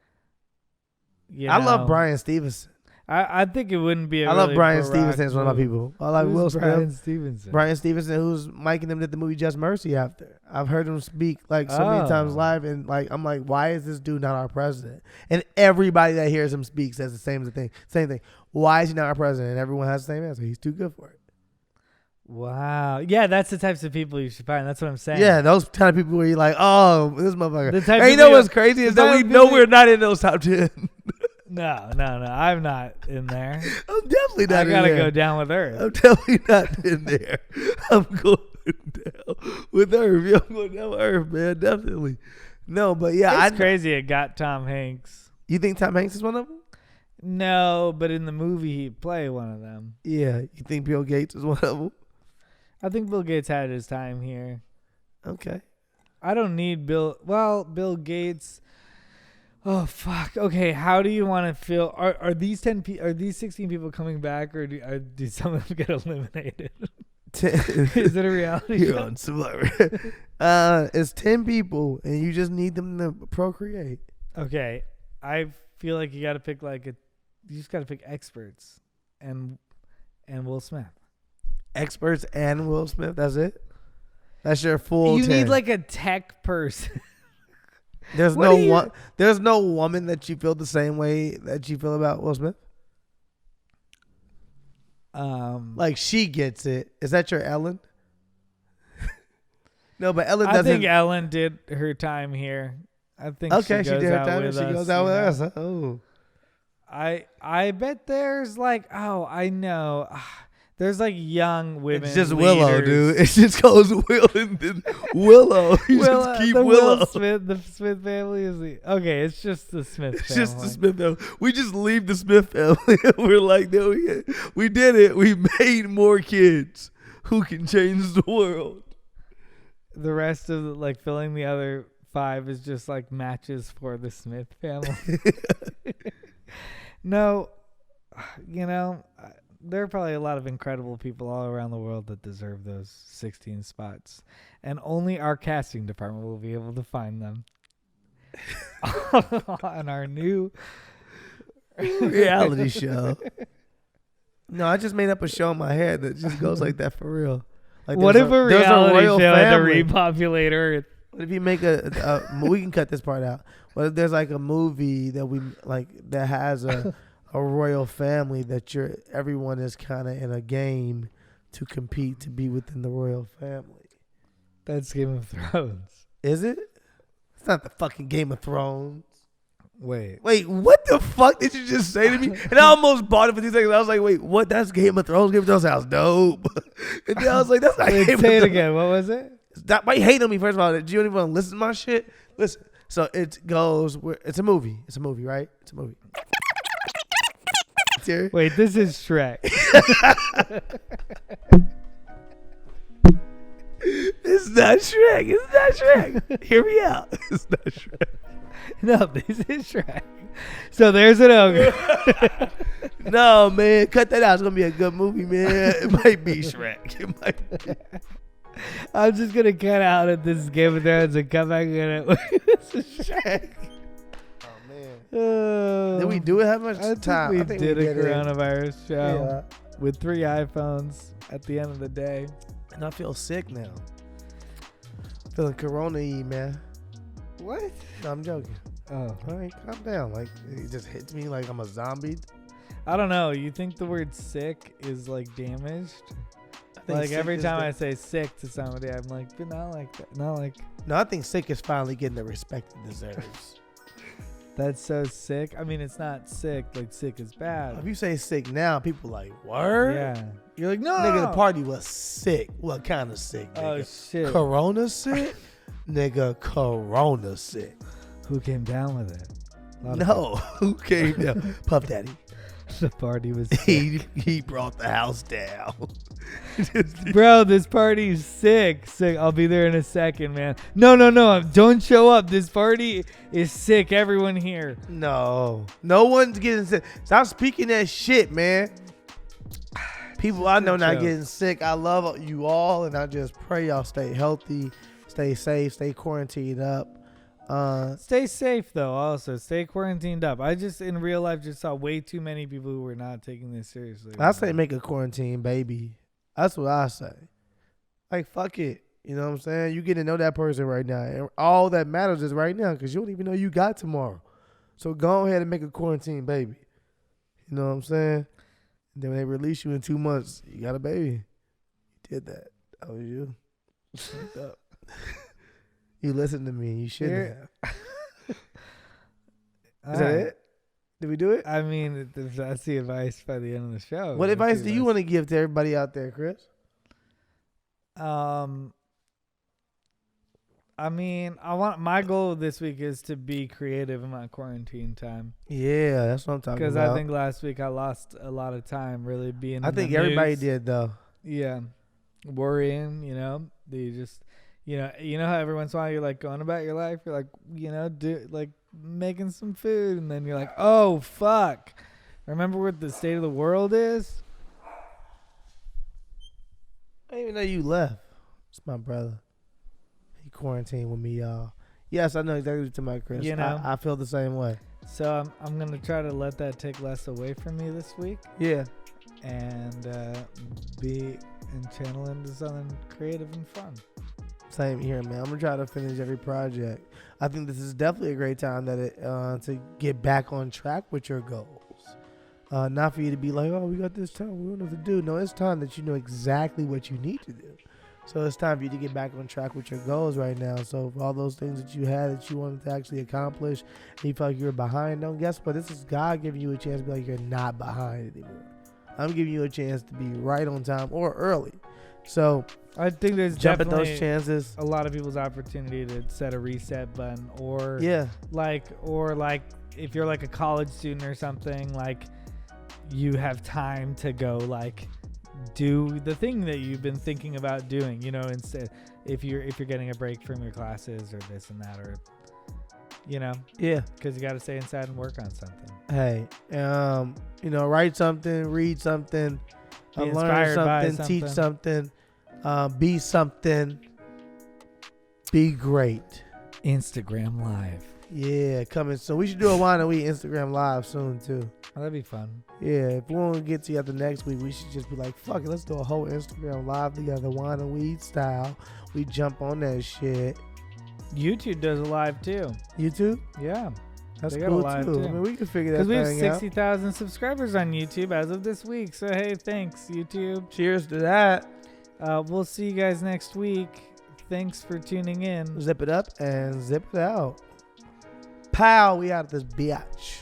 I love Brian Stevenson. I think it wouldn't be. I love Brian Stevenson as one of my people. I like Who's Will Smith. Brian Stevenson. Brian Stevenson, who's miking them did the movie Just Mercy after. I've heard him speak like so many times live, and like I'm like, why is this dude not our president? And everybody that hears him speak says the same thing. Why is he not our president? And everyone has the same answer. He's too good for it. Wow. Yeah, that's the types of people you should find. That's what I'm saying. Yeah, those kind of people where you're like, oh, this motherfucker. The type And you of know people- what's crazy is the that type we of know people- we're not in those top 10. No. I'm not in there. I'm definitely not I in gotta there. go down with Earth. I'm definitely not in there. I'm going down with Earth. Yeah, I'm going down with Earth, man. Definitely. No, but yeah. It's crazy it got Tom Hanks. You think Tom Hanks is one of them? No, but in the movie he'd play one of them. Yeah. You think Bill Gates is one of them? I think Bill Gates had his time here. Okay. I don't need Bill. Well, Bill Gates. Oh fuck. Okay, how do you want to feel? Are these 10? Are these 16 people coming back, or do some of them get eliminated? Is it a reality You're show? on Survivor. It's 10 people, and you just need them to procreate. Okay, I feel like you got to pick you just got to pick experts, and Will Smith. Experts and Will Smith. That's it. That's your full. You 10. need like a tech person. There's What no do you- one. There's no woman that you feel the same way that you feel about Will Smith. Like she gets it. Is that your Ellen? No, but Ellen doesn't. I think Ellen did her time here. I think Okay, she she goes did her out time. with She us. goes out with you know? us. Huh? Oh, I bet there's I know. There's young women. it's just Willow, leaders. dude. It just goes Will and then Willow. You Will, just keep the Willow. Will Smith, the Smith family is okay. It's just the Smith It's family. just the Smith family. We just leave the Smith family. We're like, no, we did it. We made more kids who can change the world. The rest of filling the other 5 is just matches for the Smith family. No, there are probably a lot of incredible people all around the world that deserve those 16 spots, and only our casting department will be able to find them on our new Reality show. No, I just made up a show in my head that just goes like that for real. Like What if a there's reality royal show had to family. repopulate Earth? What if you make a we can cut this part out. What if there's a movie that we that has a royal family that everyone is kind of in a game to compete to be within the royal family? That's Game of Thrones. Is it? It's not the fucking Game of Thrones. Wait, What the fuck did you just say to me? And I almost bought it for 2 seconds. I was like, wait, what? That's Game of Thrones? Game of Thrones sounds dope. And then I was like, that's not wait, Game of say it Thrones. again. What was it? That might hate on me, first of all. Do you even want to listen to my shit? Listen. So it goes, it's a movie. It's a movie, right? It's a movie. Serious? Wait, this is Shrek. It's not Shrek. It's not Shrek. Hear me out. It's not Shrek. No, this is Shrek. So there's an ogre. No, man. Cut that out. It's going to be a good movie, man. It might be Shrek. It might be. I'm just gonna cut out at this Game of Thrones and come back in it. This is Shrek. Oh, man. Oh, Did we do it? How much I think time? we did a it. coronavirus show Yeah. with 3 iPhones at the end of the day. And I feel sick now. Feeling corona-y, man. What? No, I'm joking. Oh, All right, calm down. It just hits me like I'm a zombie. I don't know. You think the word sick is damaged? I think sick Every is time I say sick to somebody, I'm like, but not like that. Not like No, I think sick is finally getting the respect it deserves. that's so sick. I mean, it's not sick. Sick is bad. If you say sick now, people like, word? Yeah. You're like, no. Nigga, the party was sick. What kind of sick, nigga? Oh shit. Corona sick? Nigga, Corona sick. Who came down with it? A lot of No. Who came down? Puff Daddy. The party was He brought the house down. Bro, this party's sick. I'll be there in a second, man. No. Don't show up. This party is sick. Everyone here. No one's getting sick. Stop speaking that shit, man. People I know not getting sick. I love you all, and I just pray y'all stay healthy, stay safe, stay quarantined up. Stay safe though. Also, stay quarantined up. I just in real life just saw way too many people who were not taking this seriously. I say make a quarantine baby. That's what I say. Like fuck it. You know what I'm saying? You get to know that person right now, and all that matters is right now because you don't even know you got tomorrow. So go ahead and make a quarantine baby. You know what I'm saying? And then when they release you in 2 months, you got a baby. You did that. That was you. Fucked up. You listened to me. You shouldn't have. Is that it? Did we do it? I mean, that's the advice by the end of the show. What advice do you want to give to everybody out there, Chris? I mean, my goal this week is to be creative in my quarantine time. Yeah, that's what I'm talking about. Because I think last week I lost a lot of time really being. I think everybody did though. Yeah, worrying. You just. You know how every once in a while you're like going about your life, you're like, making some food, and then you're like, oh fuck, remember what the state of the world is? I didn't even know you left. It's my brother. He quarantined with me, y'all. Yes, I know exactly what you're talking about, Chris. I feel the same way. So I'm gonna try to let that take less away from me this week. Yeah. And channel into something creative and fun. Same here, man. I'm gonna try to finish every project. I think this is definitely a great time to get back on track with your goals. Not for you to be like, oh, we got this time, we don't know what to do. No, it's time that you know exactly what you need to do. So it's time for you to get back on track with your goals right now. So for all those things that you had that you wanted to actually accomplish, and you felt like you were behind, don't guess what? This is God giving you a chance to be like you're not behind anymore. I'm giving you a chance to be right on time or early. So I think there's jump at definitely those chances. A lot of people's opportunity to set a reset button, or if you're like a college student or something, like you have time to go like do the thing that you've been thinking about doing. Instead, if you're getting a break from your classes or this and that, or because you got to stay inside and work on something. Hey, write something, read something. Learn something, teach something, be something, be great. Instagram Live. Yeah, coming soon. We should do a Wine and Weed Instagram Live soon, too. Oh, that'd be fun. Yeah, if we won't get to you after next week, we should just be like, fuck it, let's do a whole Instagram Live together, Wine and Weed style. We jump on that shit. YouTube does a live, too. YouTube? Yeah. That's cool, too. I mean, we can figure that thing out. Because we have 60,000 subscribers on YouTube as of this week. So, hey, thanks, YouTube. Cheers to that. We'll see you guys next week. Thanks for tuning in. Zip it up and zip it out. Pow, we out of this bitch.